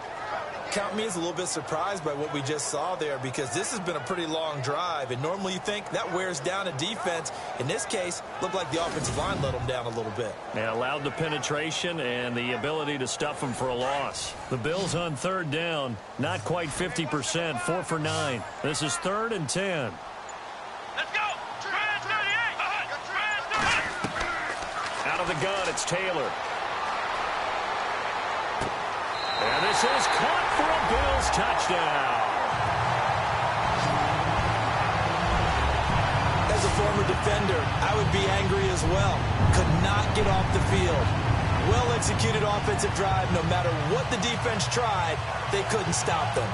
Speaker 2: Count me as a little bit surprised by what we just saw there, because this has been a pretty long drive, and normally you think that wears down a defense. In this case, looked like the offensive line let them down a little bit.
Speaker 1: They allowed the penetration and the ability to stuff them for a loss. The Bills on 3rd down, not quite 50%, 4 for 9. This is 3rd and 10.
Speaker 3: Let's go! Trans 38!
Speaker 1: Out of the gun, it's Taylor. And this is caught for a Bills touchdown.
Speaker 2: As a former defender, I would be angry as well. Could not get off the field. Well-executed offensive drive. No matter what the defense tried, they couldn't stop them.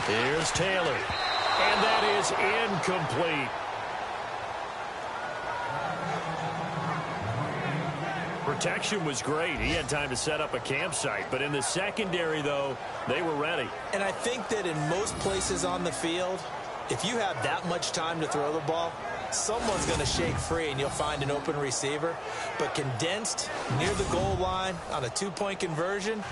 Speaker 1: Here's Taylor, and that is incomplete. Protection was great. He had time to set up a campsite, but in the secondary, though, they were ready.
Speaker 2: And I think that in most places on the field, if you have that much time to throw the ball, someone's going to shake free and you'll find an open receiver. But condensed near the goal line on a two-point conversion,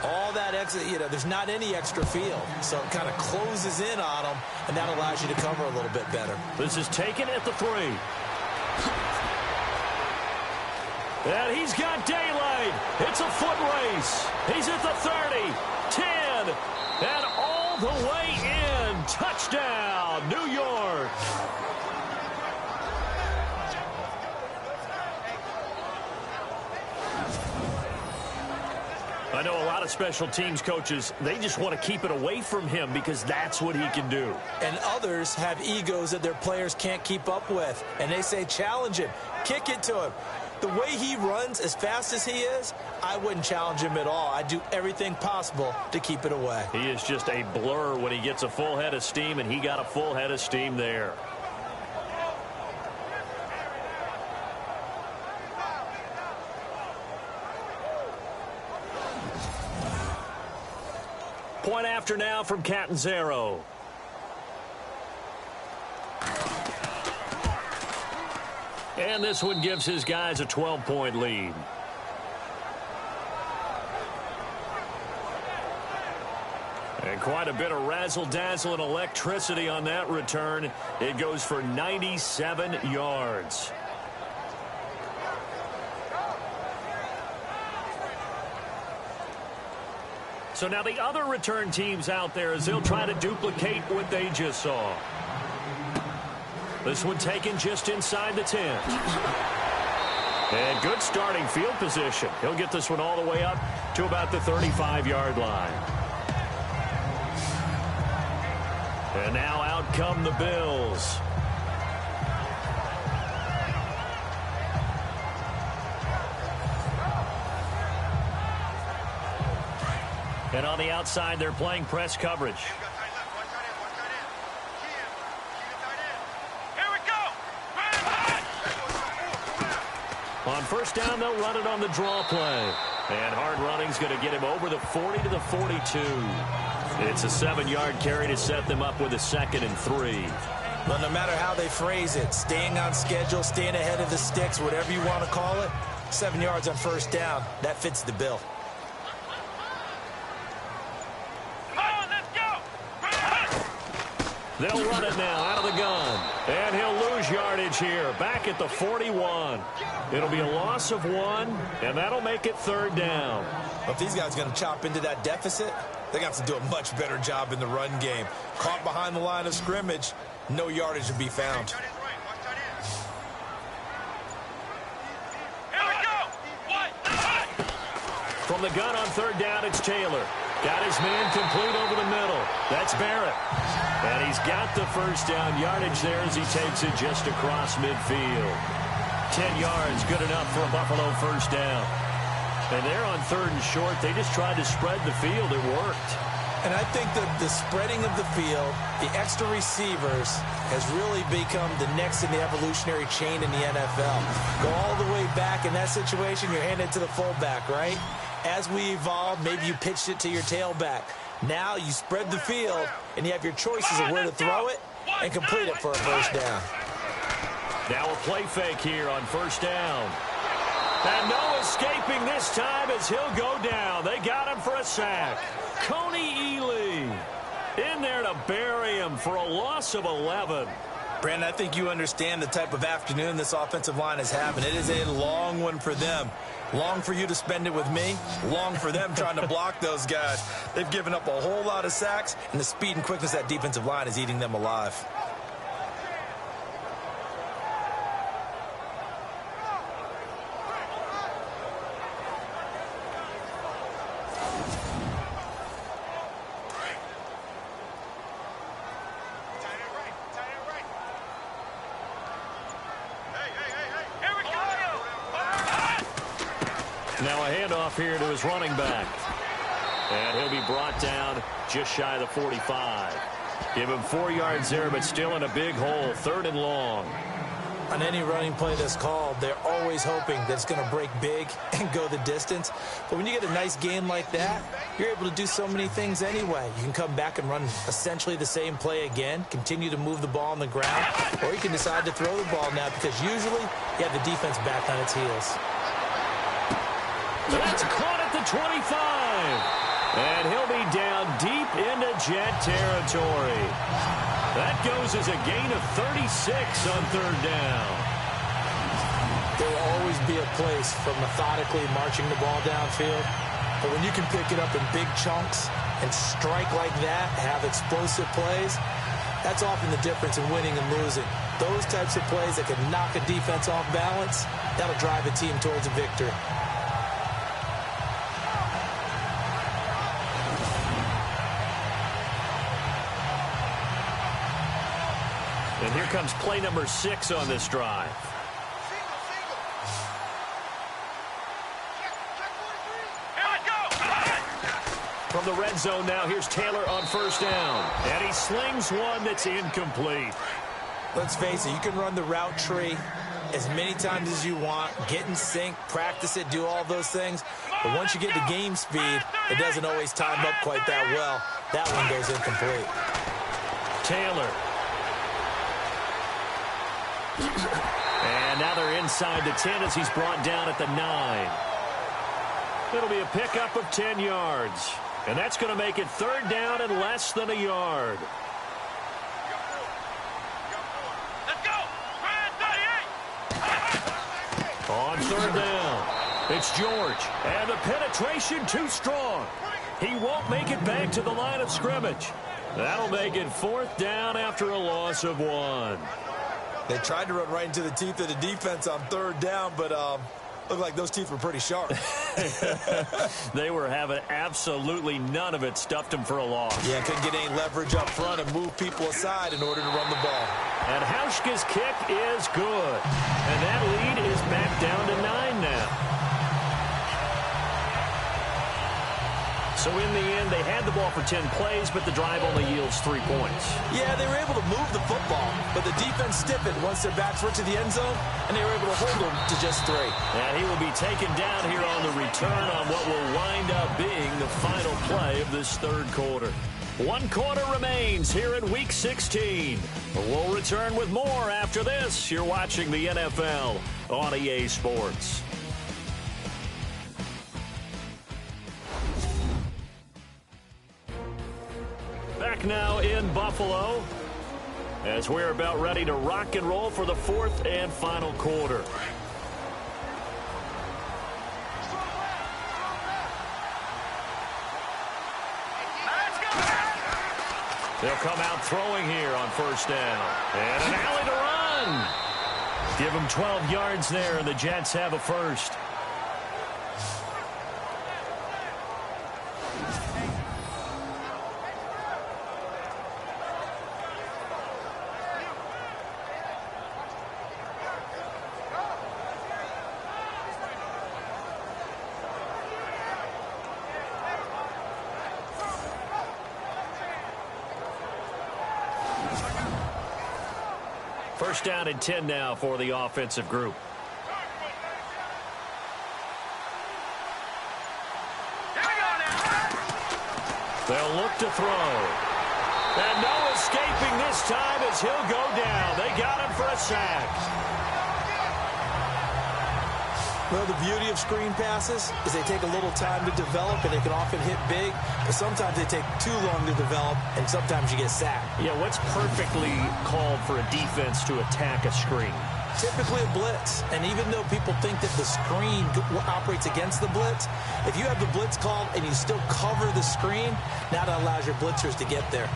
Speaker 2: all that extra, there's not any extra field. So it kind of closes in on them, and that allows you to cover a little bit better.
Speaker 1: This is taken at the 3. And he's got daylight. It's a foot race. He's at the 30, 10, and all the way in. Touchdown, New York. I know a lot of special teams coaches, they just want to keep it away from him because that's what he can do.
Speaker 2: And others have egos that their players can't keep up with. And they say, challenge him, kick it to him. The way he runs as fast as he is, I wouldn't challenge him at all. I'd do everything possible to keep it away.
Speaker 1: He is just a blur when he gets a full head of steam, and he got a full head of steam there. Point after now from Catanzaro. And this one gives his guys a 12-point lead. And quite a bit of razzle-dazzle and electricity on that return. It goes for 97 yards. So now the other return teams out there as they'll try to duplicate what they just saw. This one taken just inside the 10. And good starting field position. He'll get this one all the way up to about the 35-yard line. And now out come the Bills. And on the outside, they're playing press coverage. On first down, they'll run it on the draw play. And hard running's going to get him over the 40 to the 42. It's a 7-yard carry to set them up with a 2nd and 3.
Speaker 2: Well, no matter how they phrase it, staying on schedule, staying ahead of the sticks, whatever you want to call it, 7 yards on first down, that fits the bill.
Speaker 1: They'll run it now out of the gun. And he'll lose yardage here. Back at the 41. It'll be a loss of 1, and that'll make it 3rd down.
Speaker 2: If these guys are going to chop into that deficit, they're going to have to do a much better job in the run game. Caught behind the line of scrimmage, no yardage to be found.
Speaker 1: From the gun on 3rd down, it's Taylor. Got his man complete over the middle. That's Barrett. And he's got the first down yardage there as he takes it just across midfield. 10 yards, good enough for a Buffalo first down. And they're on 3rd and short. They just tried to spread the field. It worked.
Speaker 2: And I think the spreading of the field, the extra receivers, has really become the next in the evolutionary chain in the NFL. Go all the way back in that situation, you're handed to the fullback, right? As we evolve, maybe you pitched it to your tailback. Now you spread the field, and you have your choices of where to throw it and complete it for a first down.
Speaker 1: Now a play fake here on first down. And no escaping this time as he'll go down. They got him for a sack. Coney Ely in there to bury him for a loss of 11.
Speaker 2: Brandon, I think you understand the type of afternoon this offensive line is having. It is a long one for them. Long for you to spend it with me. Long for them trying to block those guys. They've given up a whole lot of sacks, and the speed and quickness of that defensive line is eating them alive.
Speaker 1: Now a handoff here to his running back. And he'll be brought down just shy of the 45. Give him 4 yards there, but still in a big hole. 3rd and long.
Speaker 2: On any running play that's called, they're always hoping that it's going to break big and go the distance. But when you get a nice game like that, you're able to do so many things anyway. You can come back and run essentially the same play again, continue to move the ball on the ground, or you can decide to throw the ball now because usually you have the defense back on its heels.
Speaker 1: That's caught at the 25. And he'll be down deep into Jet territory. That goes as a gain of 36 on 3rd down.
Speaker 2: There will always be a place for methodically marching the ball downfield. But when you can pick it up in big chunks and strike like that, have explosive plays, that's often the difference in winning and losing. Those types of plays that can knock a defense off balance, that'll drive a team towards a victory.
Speaker 1: And here comes play number 6 on this drive. From the red zone now, here's Taylor on first down. And he slings one that's incomplete.
Speaker 2: Let's face it, you can run the route tree as many times as you want, get in sync, practice it, do all those things. But once you get to game speed, it doesn't always time up quite that well. That one goes incomplete.
Speaker 1: Taylor. And now they're inside the 10 as he's brought down at the 9. It'll be a pickup of 10 yards. And that's going to make it third down and less than a yard.
Speaker 3: Let's go.
Speaker 1: On third down, it's George. And the penetration too strong. He won't make it back to the line of scrimmage. That'll make it fourth down after a loss of 1.
Speaker 2: They tried to run right into the teeth of the defense on third down, but looked like those teeth were pretty sharp.
Speaker 1: They were having absolutely none of it. Stuffed them for a loss.
Speaker 2: Yeah, couldn't get any leverage up front and move people aside in order to run the ball.
Speaker 1: And Hauschka's kick is good. And that lead is back down to 9 now. So in the end, they had the ball for 10 plays, but the drive only yields 3 points.
Speaker 2: Yeah, they were able to move the football, but the defense stiffened once their backs were to the end zone, and they were able to hold them to just 3.
Speaker 1: And he will be taken down here on the return on what will wind up being the final play of this third quarter. 1 quarter remains here in Week 16. We'll return with more after this. You're watching the NFL on EA Sports. Back now in Buffalo as we're about ready to rock and roll for the fourth and final quarter. They'll come out throwing here on first down. And an alley to run. Give them 12 yards there, and the Jets have a first. First down and 10 now for the offensive group. They'll look to throw. And no escaping this time as he'll go down. They got him for a sack.
Speaker 2: Well, the beauty of screen passes is they take a little time to develop, and they can often hit big, but sometimes they take too long to develop, and sometimes you get sacked.
Speaker 1: Yeah, what's perfectly called for a defense to attack a screen?
Speaker 2: Typically a blitz, and even though people think that the screen operates against the blitz, if you have the blitz called and you still cover the screen, now that allows your blitzers to get there.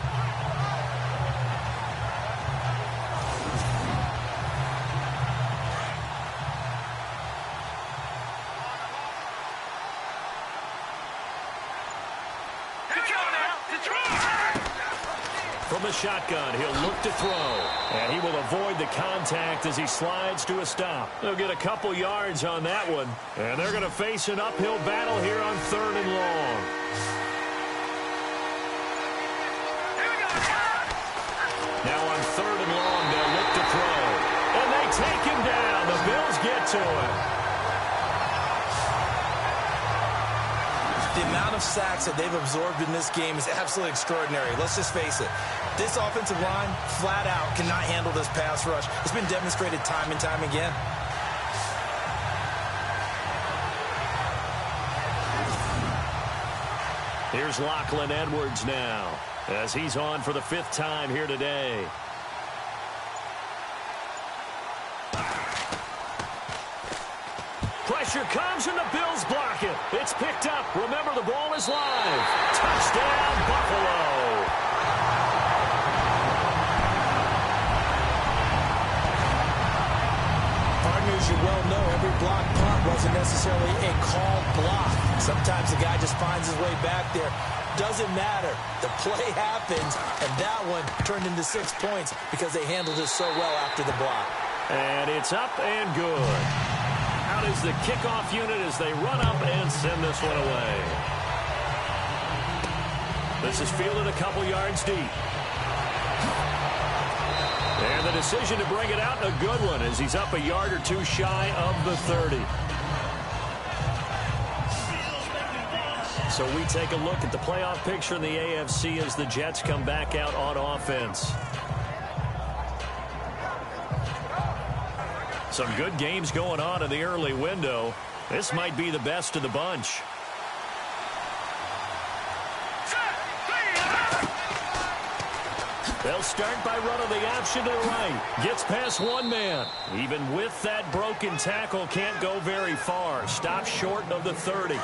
Speaker 1: From the shotgun, he'll look to throw. And he will avoid the contact as he slides to a stop. They'll get a couple yards on that one. And they're going to face an uphill battle here on third and long. Now on third and long, they'll look to throw. And they take him down. The Bills get to him.
Speaker 2: The amount of sacks that they've absorbed in this game is absolutely extraordinary. Let's just face it. This offensive line, flat out, cannot handle this pass rush. It's been demonstrated time and time again.
Speaker 1: Here's Lachlan Edwards now as he's on for the 5th time here today. Pressure comes and the Bills block it. It's picked up. Remember, the ball is live. Touchdown, Buffalo.
Speaker 2: Partners, you well know every block punt wasn't necessarily a called block. Sometimes the guy just finds his way back there. Doesn't matter. The play happens, and that one turned into 6 points because they handled it so well after the block.
Speaker 1: And it's up and good. Out is the kickoff unit as they run up and send this one away. This is fielded a couple yards deep. And the decision to bring it out, a good one, as he's up a yard or two shy of the 30. So we take a look at the playoff picture in the AFC as the Jets come back out on offense. Some good games going on in the early window. This might be the best of the bunch. They'll start by running the option to the right. Gets past one man. Even with that broken tackle, can't go very far. Stops short of the 30.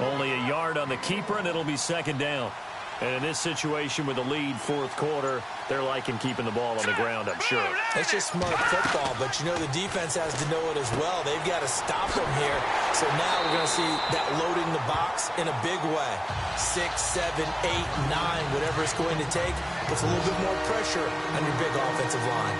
Speaker 1: Only a yard on the keeper, and it'll be second down. And in this situation with the lead fourth quarter, they're liking keeping the ball on the ground, I'm sure.
Speaker 2: It's just smart football, but you know the defense has to know it as well. They've got to stop them here. So now we're going to see that loading the box in a big way. 6, 7, 8, 9, whatever it's going to take. Puts a little bit more pressure on your big offensive line.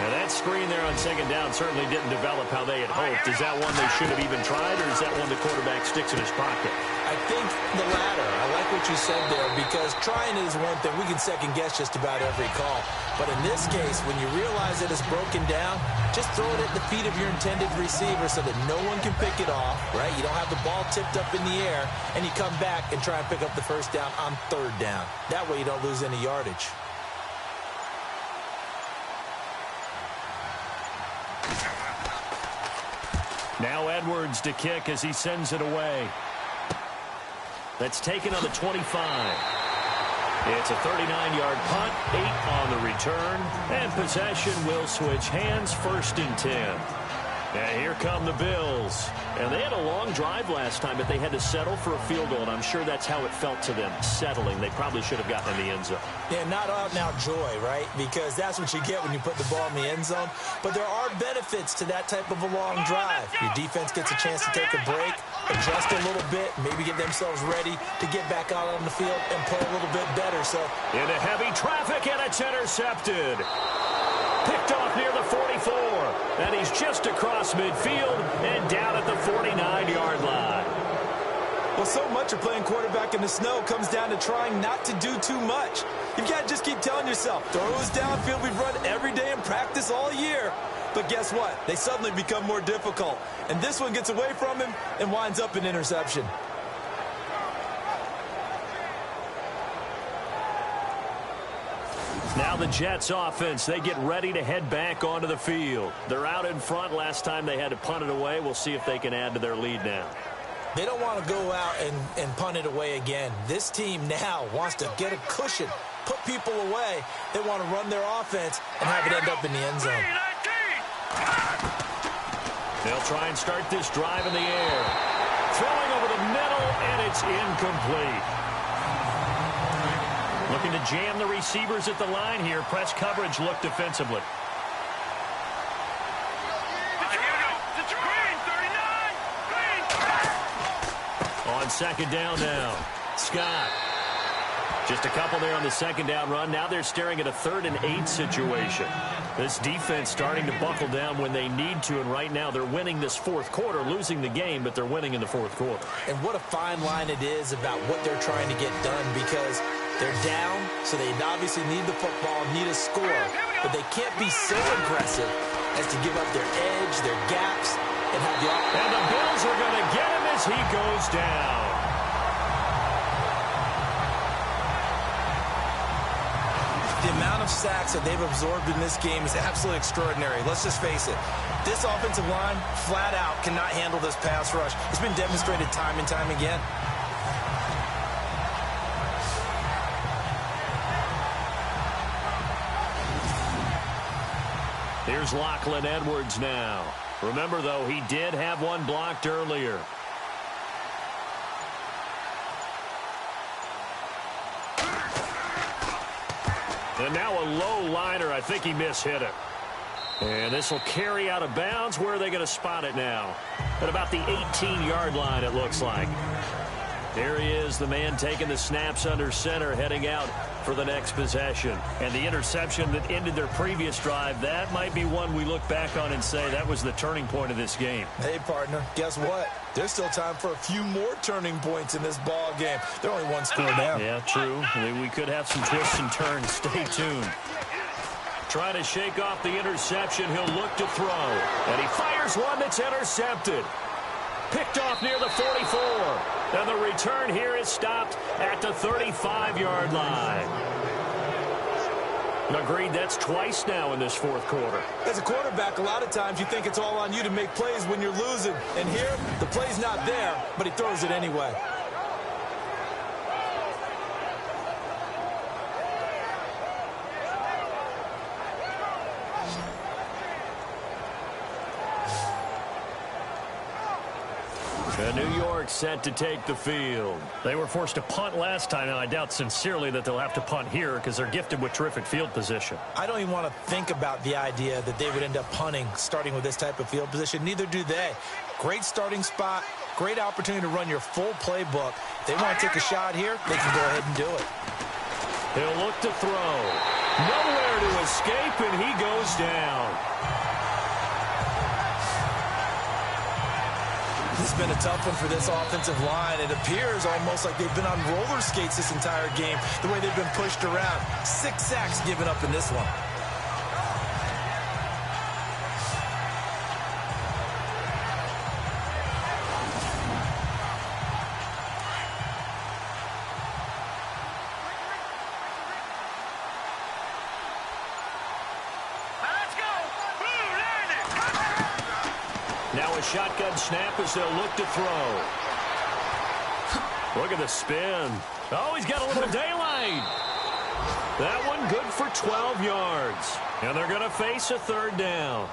Speaker 1: Now that screen there on second down certainly didn't develop how they had hoped. Is that one they should have even tried, or is that one the quarterback sticks in his pocket?
Speaker 2: I think the latter. I like what you said there, because trying it is one thing. We can second guess just about every call. But in this case, when you realize that it's broken down, just throw it at the feet of your intended receiver so that no one can pick it off, right? You don't have the ball tipped up in the air, and you come back and try and pick up the first down on third down. That way you don't lose any yardage.
Speaker 1: Now Edwards to kick as he sends it away. That's taken on the 25. It's a 39-yard punt, 8 on the return, and possession will switch hands, 1st and 10. And here come the Bills. And they had a long drive last time, but they had to settle for a field goal, and I'm sure that's how it felt to them, settling. They probably should have gotten in the end zone.
Speaker 2: Yeah, not out-and-out joy, right? Because that's what you get when you put the ball in the end zone. But there are benefits to that type of a long drive. Your defense gets a chance to take a break, adjust a little bit, maybe get themselves ready to get back out on the field and play a little bit better. So
Speaker 1: into heavy traffic, and it's intercepted. Picked off near the 44, and he's just across midfield and down at the 49-yard line.
Speaker 2: Well, so much of playing quarterback in the snow comes down to trying not to do too much. You've got to just keep telling yourself, throws downfield we've run every day in practice all year. But guess what? They suddenly become more difficult. And this one gets away from him and winds up an interception.
Speaker 1: Now the Jets offense, they get ready to head back onto the field. They're out in front. Last time they had to punt it away. We'll see if they can add to their lead now.
Speaker 2: They don't want to go out and punt it away again. This team now wants to get a cushion, put people away. They want to run their offense and have it end up in the end zone.
Speaker 1: They'll try and start this drive in the air. Throwing over the middle, and it's incomplete. Looking to jam the receivers at the line here. Press coverage look defensively. On second down now. Scott. Just a couple there on the second down run. Now they're staring at a 3rd and 8 situation. This defense starting to buckle down when they need to, and right now they're winning this fourth quarter, losing the game, but they're winning in the fourth quarter.
Speaker 2: And what a fine line it is about what they're trying to get done, because they're down, so they obviously need the football, need a score, but they can't be so aggressive as to give up their edge, their gaps, and have the offense.
Speaker 1: And the Bills are going to get him as he goes down.
Speaker 2: The amount of sacks that they've absorbed in this game is absolutely extraordinary. Let's just face it. This offensive line, flat out, cannot handle this pass rush. It's been demonstrated time and time again.
Speaker 1: Here's Lachlan Edwards now. Remember, though, he did have one blocked earlier. And now a low liner. I think he mishit it. And this will carry out of bounds. Where are they going to spot it now? At about the 18-yard line, it looks like. There he is, the man taking the snaps under center, heading out for the next possession. And the interception that ended their previous drive, that might be one we look back on and say that was the turning point of this game.
Speaker 2: Hey, partner, guess what? There's still time for a few more turning points in this ball game. They're only one score down.
Speaker 1: Yeah, true. We could have some twists and turns. Stay tuned. Trying to shake off the interception. He'll look to throw. And he fires one that's intercepted. Picked off near the 44. And the return here is stopped at the 35-yard line. Agreed, that's twice now in this fourth quarter.
Speaker 2: As a quarterback, a lot of times you think it's all on you to make plays when you're losing. And here, the play's not there, but he throws it anyway.
Speaker 1: And New York set to take the field. They were forced to punt last time, and I doubt sincerely that they'll have to punt here because they're gifted with terrific field position.
Speaker 2: I don't even want to think about the idea that they would end up punting starting with this type of field position. Neither do they. Great starting spot, great opportunity to run your full playbook. If they want to take a shot here, they can go ahead and do it.
Speaker 1: He'll look to throw. Nowhere to escape, and he goes down.
Speaker 2: This has been a tough one for this offensive line. It appears almost like they've been on roller skates this entire game, the way they've been pushed around. 6 sacks given up in this one.
Speaker 1: Now a shotgun snap as they'll look to throw. Look at the spin. Oh, he's got a little daylight. That one good for 12 yards. And they're going to face a third down.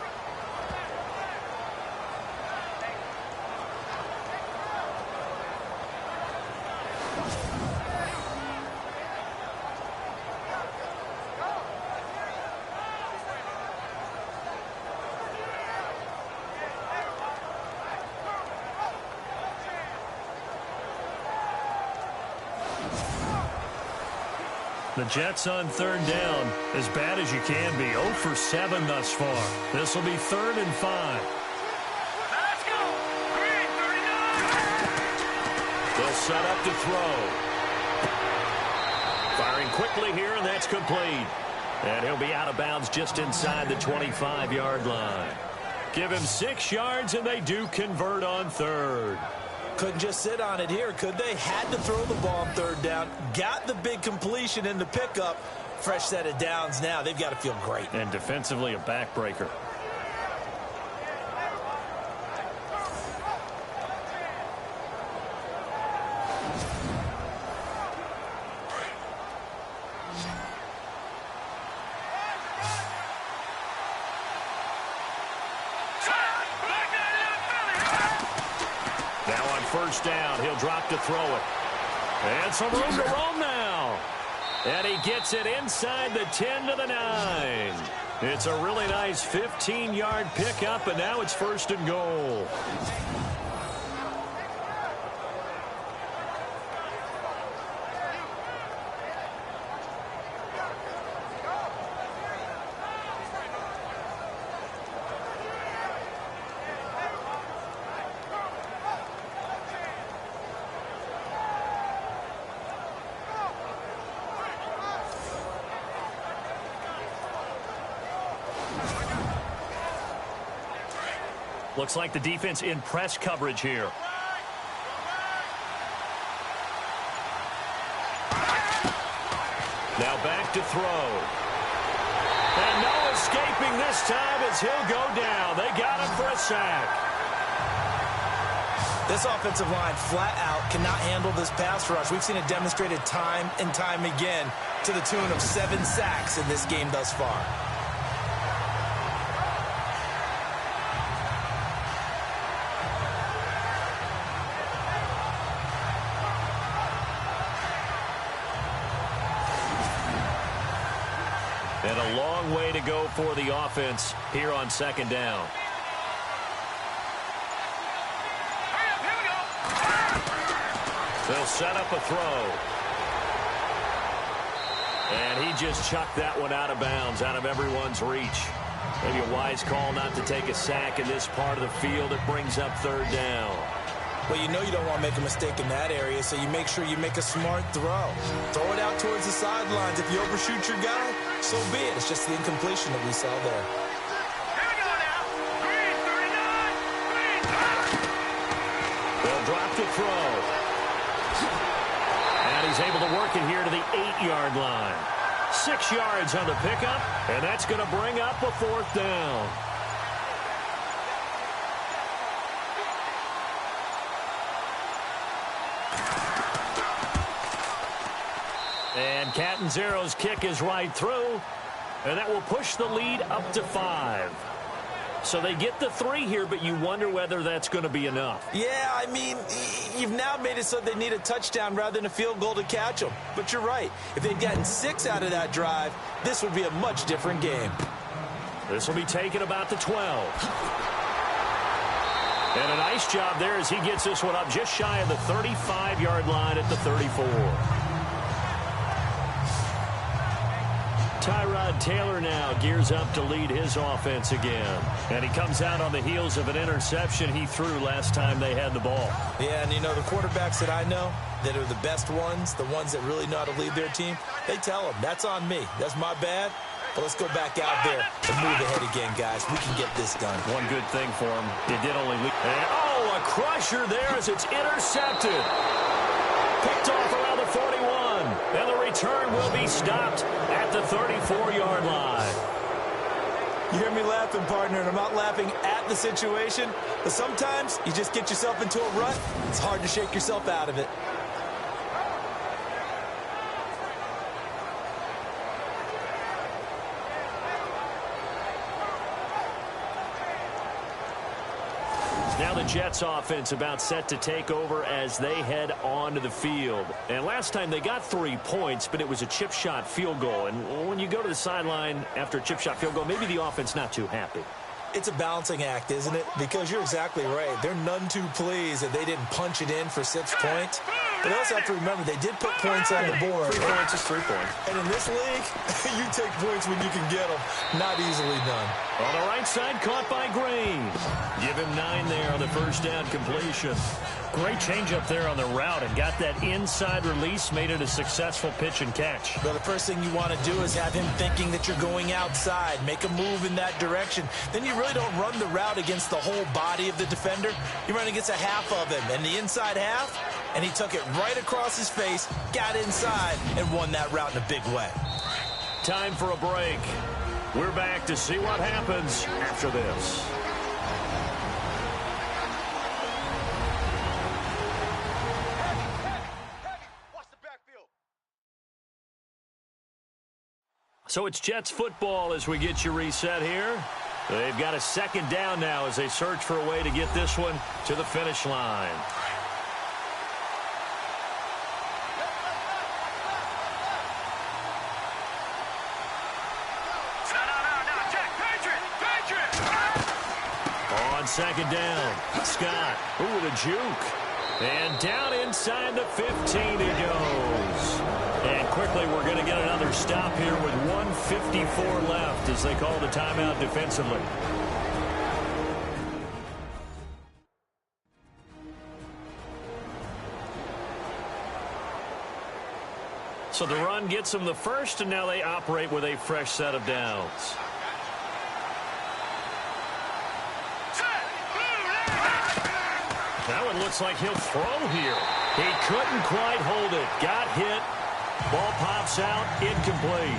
Speaker 1: The Jets on third down, as bad as you can be. 0 for 7 thus far. This will be 3rd and 5.
Speaker 3: Let's go. 3:39.
Speaker 1: They'll set up to throw. Firing quickly here, and that's complete. And he'll be out of bounds just inside the 25-yard line. Give him 6 yards, and they do convert on third.
Speaker 2: Couldn't just sit on it here, could they? Had to throw the ball on third down. Got the big completion in the pickup. Fresh set of downs now. They've got to feel great.
Speaker 1: And defensively, a backbreaker. First down, he'll drop to throw it. And some room to roam now. And he gets it inside the 10 to the 9. It's a really nice 15-yard pickup, and now it's 1st and goal. Looks like the defense in press coverage here. Now back to throw. And no escaping this time as he'll go down. They got him for a sack.
Speaker 2: This offensive line flat out cannot handle this pass rush. We've seen it demonstrated time and time again to the tune of 7 sacks in this game thus far.
Speaker 1: And a long way to go for the offense here on second down. They'll set up a throw. And he just chucked that one out of bounds, out of everyone's reach. Maybe a wise call not to take a sack in this part of the field. It brings up third down.
Speaker 2: Well, you know you don't want to make a mistake in that area, so you make sure you make a smart throw. Throw it out towards the sidelines. If you overshoot your guy, so be it. It's just the incompletion that we saw there.
Speaker 3: Here we go now. Green, 39. Green.
Speaker 1: They'll drop the throw. And he's able to work it here to the 8-yard line. 6 yards on the pickup, and that's going to bring up a fourth down. And Catanzaro's kick is right through, and that will push the lead up to 5. So they get the 3 here, but you wonder whether that's going to be enough.
Speaker 2: Yeah, I mean, you've now made it so they need a touchdown rather than a field goal to catch them. But you're right. If they'd gotten 6 out of that drive, this would be a much different game.
Speaker 1: This will be taken about the 12. And a nice job there as he gets this one up just shy of the 35-yard line at the 34. Tyrod Taylor now gears up to lead his offense again. And he comes out on the heels of an interception he threw last time they had the ball.
Speaker 2: Yeah, and you know, the quarterbacks that I know that are the best ones, the ones that really know how to lead their team, they tell them, that's on me. That's my bad. But let's go back out there and move ahead again, guys. We can get this done.
Speaker 1: One good thing for him, it did only lead. And, oh, a crusher there as it's intercepted. Picked off around the 41. And the return will be stopped at the 34-yard line.
Speaker 2: You hear me laughing, partner, and I'm not laughing at the situation. But sometimes you just get yourself into a rut. It's hard to shake yourself out of it.
Speaker 1: Now the Jets offense about set to take over as they head onto the field. And last time they got 3 points, but it was a chip shot field goal. And when you go to the sideline after a chip shot field goal, maybe the offense not too happy.
Speaker 2: It's a balancing act, isn't it? Because you're exactly right. They're none too pleased that they didn't punch it in for 6 points. But they also have to remember they did put points on the board.
Speaker 1: 3 points is 3 points.
Speaker 2: And in this league, you take points when you can get them. Not easily done.
Speaker 1: On the right side, caught by Green. Give him 9 there on the first down completion. Great change up there on the route and got that inside release, made it a successful pitch and catch.
Speaker 2: Well, the first thing you want to do is have him thinking that you're going outside, make a move in that direction. Then you really don't run the route against the whole body of the defender. You run against a half of him, and the inside half, and he took it right across his face, got inside, and won that route in a big way.
Speaker 1: Time for a break. We're back to see what happens after this. So it's Jets football as we get you reset here. They've got a second down now as they search for a way to get this one to the finish line.
Speaker 3: No, Jack, Patriot!
Speaker 1: On second down, Scott, ooh, with a juke. And down inside the 15 he goes. And quickly we're going to get another stop here with 1:54 left as they call the timeout defensively. So the run gets them the first, and now they operate with a fresh set of downs. Now it looks like he'll throw here. He couldn't quite hold it. Got hit. Ball pops out. Incomplete.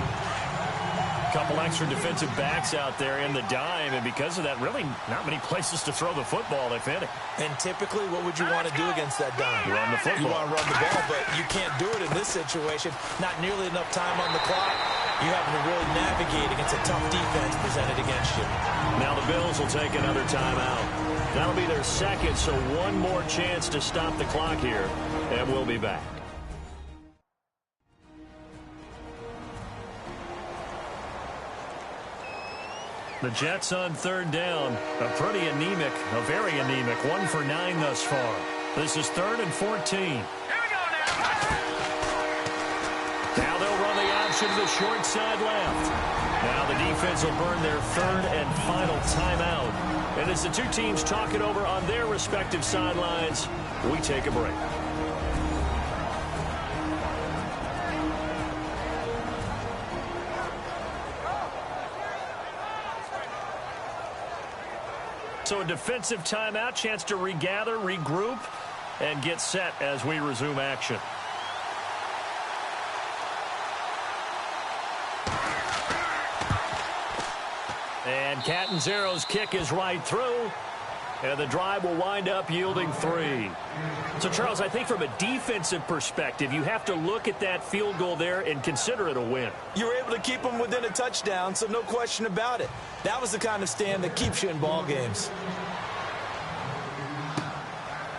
Speaker 1: Couple extra defensive backs out there in the dime, and because of that, really not many places to throw the football, if any.
Speaker 2: And typically, what would you want to do against that dime?
Speaker 1: Run the football.
Speaker 2: You want to run the ball, but you can't do it in this situation. Not nearly enough time on the clock. You having to really navigate against a tough defense presented against you.
Speaker 1: Now the Bills will take another timeout. That'll be their second, so one more chance to stop the clock here, and we'll be back. The Jets on third down. A pretty anemic, a very anemic, 1 for 9 thus far. This is 3rd and 14.
Speaker 3: Here we go now.
Speaker 1: Now they'll run the option to the short side left. Now the defense will burn their 3rd and final timeout. And as the two teams talk it over on their respective sidelines, we take a break. So a defensive timeout, chance to regather, regroup, and get set as we resume action. And Catanzaro's kick is right through. And the drive will wind up yielding 3. So, Charles, I think from a defensive perspective, you have to look at that field goal there and consider it a win.
Speaker 2: You were able to keep them within a touchdown, so no question about it. That was the kind of stand that keeps you in ball games.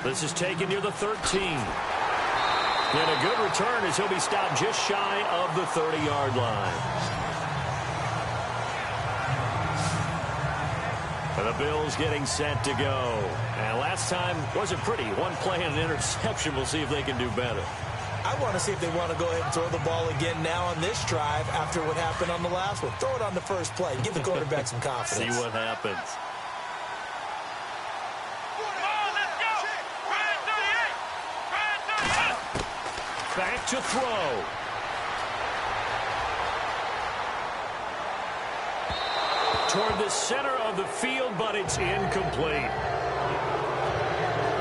Speaker 1: This is taken near the 13. And a good return as he'll be stopped just shy of the 30-yard line. The Bills getting set to go. And last time wasn't pretty. One play and an interception. We'll see if they can do better.
Speaker 2: I want to see if they want to go ahead and throw the ball again now on this drive after what happened on the last one. Throw it on the first play. Give the quarterback some confidence.
Speaker 1: See what happens.
Speaker 3: Come on, let's go. Ryan 38. Ryan 38.
Speaker 1: Back to throw. Toward the center of the field, but it's incomplete.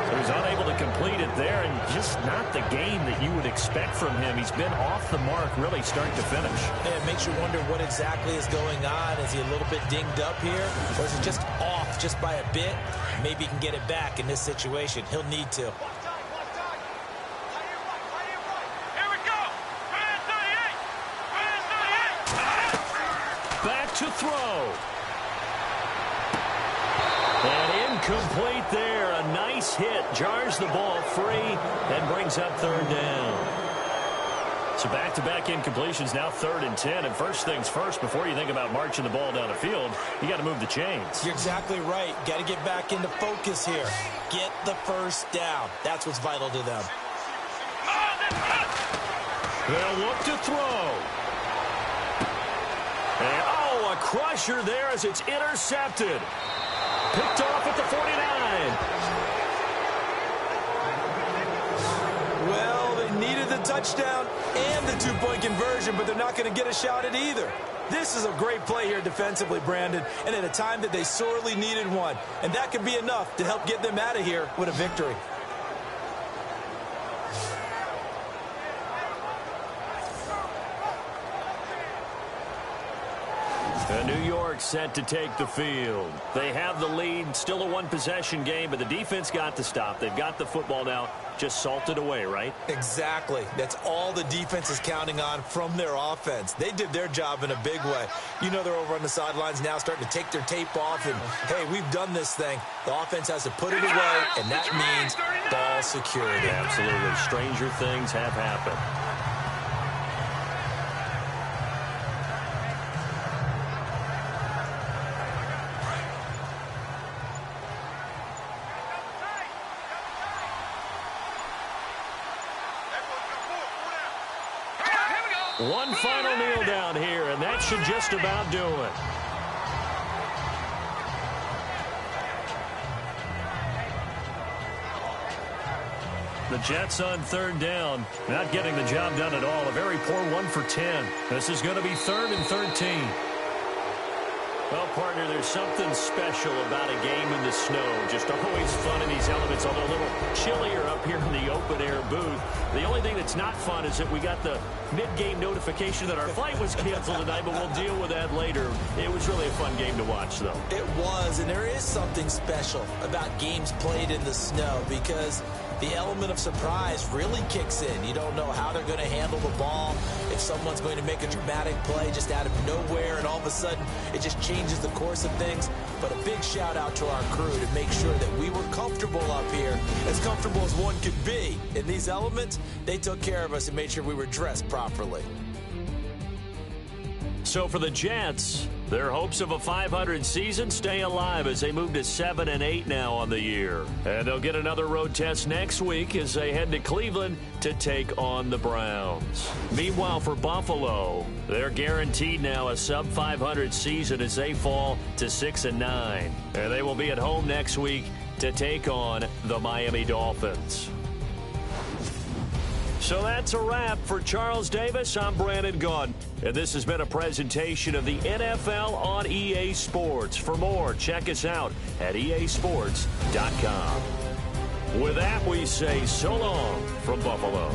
Speaker 1: So he's unable to complete it there, and just not the game that you would expect from him. He's been off the mark really start to finish.
Speaker 2: Yeah, it makes you wonder what exactly is going on. Is he a little bit dinged up here, or is it just off just by a bit? Maybe he can get it back in this situation. He'll need to.
Speaker 3: Here we go. Ryan 38. Ryan 38.
Speaker 1: Back to throw. And incomplete there. A nice hit. Jars the ball free and brings up 3rd down. So back-to-back incompletions, now 3rd and 10. And first things first, before you think about marching the ball down the field, you got to move the chains.
Speaker 2: You're exactly right. Got to get back into focus here. Get the first down. That's what's vital to them.
Speaker 1: They'll look to throw. And, oh, a crusher there as it's intercepted. Picked off at the 49.
Speaker 2: Well, they needed the touchdown and the two-point conversion, but they're not going to get a shot at either. This is a great play here defensively, Brandon, and at a time that they sorely needed one. And that could be enough to help get them out of here with a victory.
Speaker 1: New York set to take the field. They have the lead, still a one-possession game, but the defense got the stop. They've got the football now, just salted away, right?
Speaker 2: Exactly. That's all the defense is counting on from their offense. They did their job in a big way. You know they're over on the sidelines now starting to take their tape off, and, hey, we've done this thing. The offense has to put it away, and that means ball security.
Speaker 1: Absolutely. Stranger things have happened. One final kneel down here, and that should just about do it. The Jets on 3rd down, not getting the job done at all. A very poor 1 for 10. This is going to be 3rd and 13. Well, partner, there's something special about a game in the snow. Just always fun in these elements, although a little chillier up here in the open-air booth. The only thing that's not fun is that we got the mid-game notification that our flight was canceled tonight, but we'll deal with that later. It was really a fun game to watch, though.
Speaker 2: It was, and there is something special about games played in the snow because the element of surprise really kicks in. You don't know how they're going to handle the ball, if someone's going to make a dramatic play just out of nowhere, and all of a sudden it just changes the course of things. But a big shout out to our crew to make sure that we were comfortable up here, as comfortable as one could be. In these elements, they took care of us and made sure we were dressed properly.
Speaker 1: So for the Jets, their hopes of a 500 season stay alive as they move to 7-8 now on the year. And they'll get another road test next week as they head to Cleveland to take on the Browns. Meanwhile, for Buffalo, they're guaranteed now a sub-500 season as they fall to 6-9. And they will be at home next week to take on the Miami Dolphins. So that's a wrap. For Charles Davis, I'm Brandon Gaudin, and this has been a presentation of the NFL on EA Sports. For more, check us out at easports.com. With that, we say so long from Buffalo.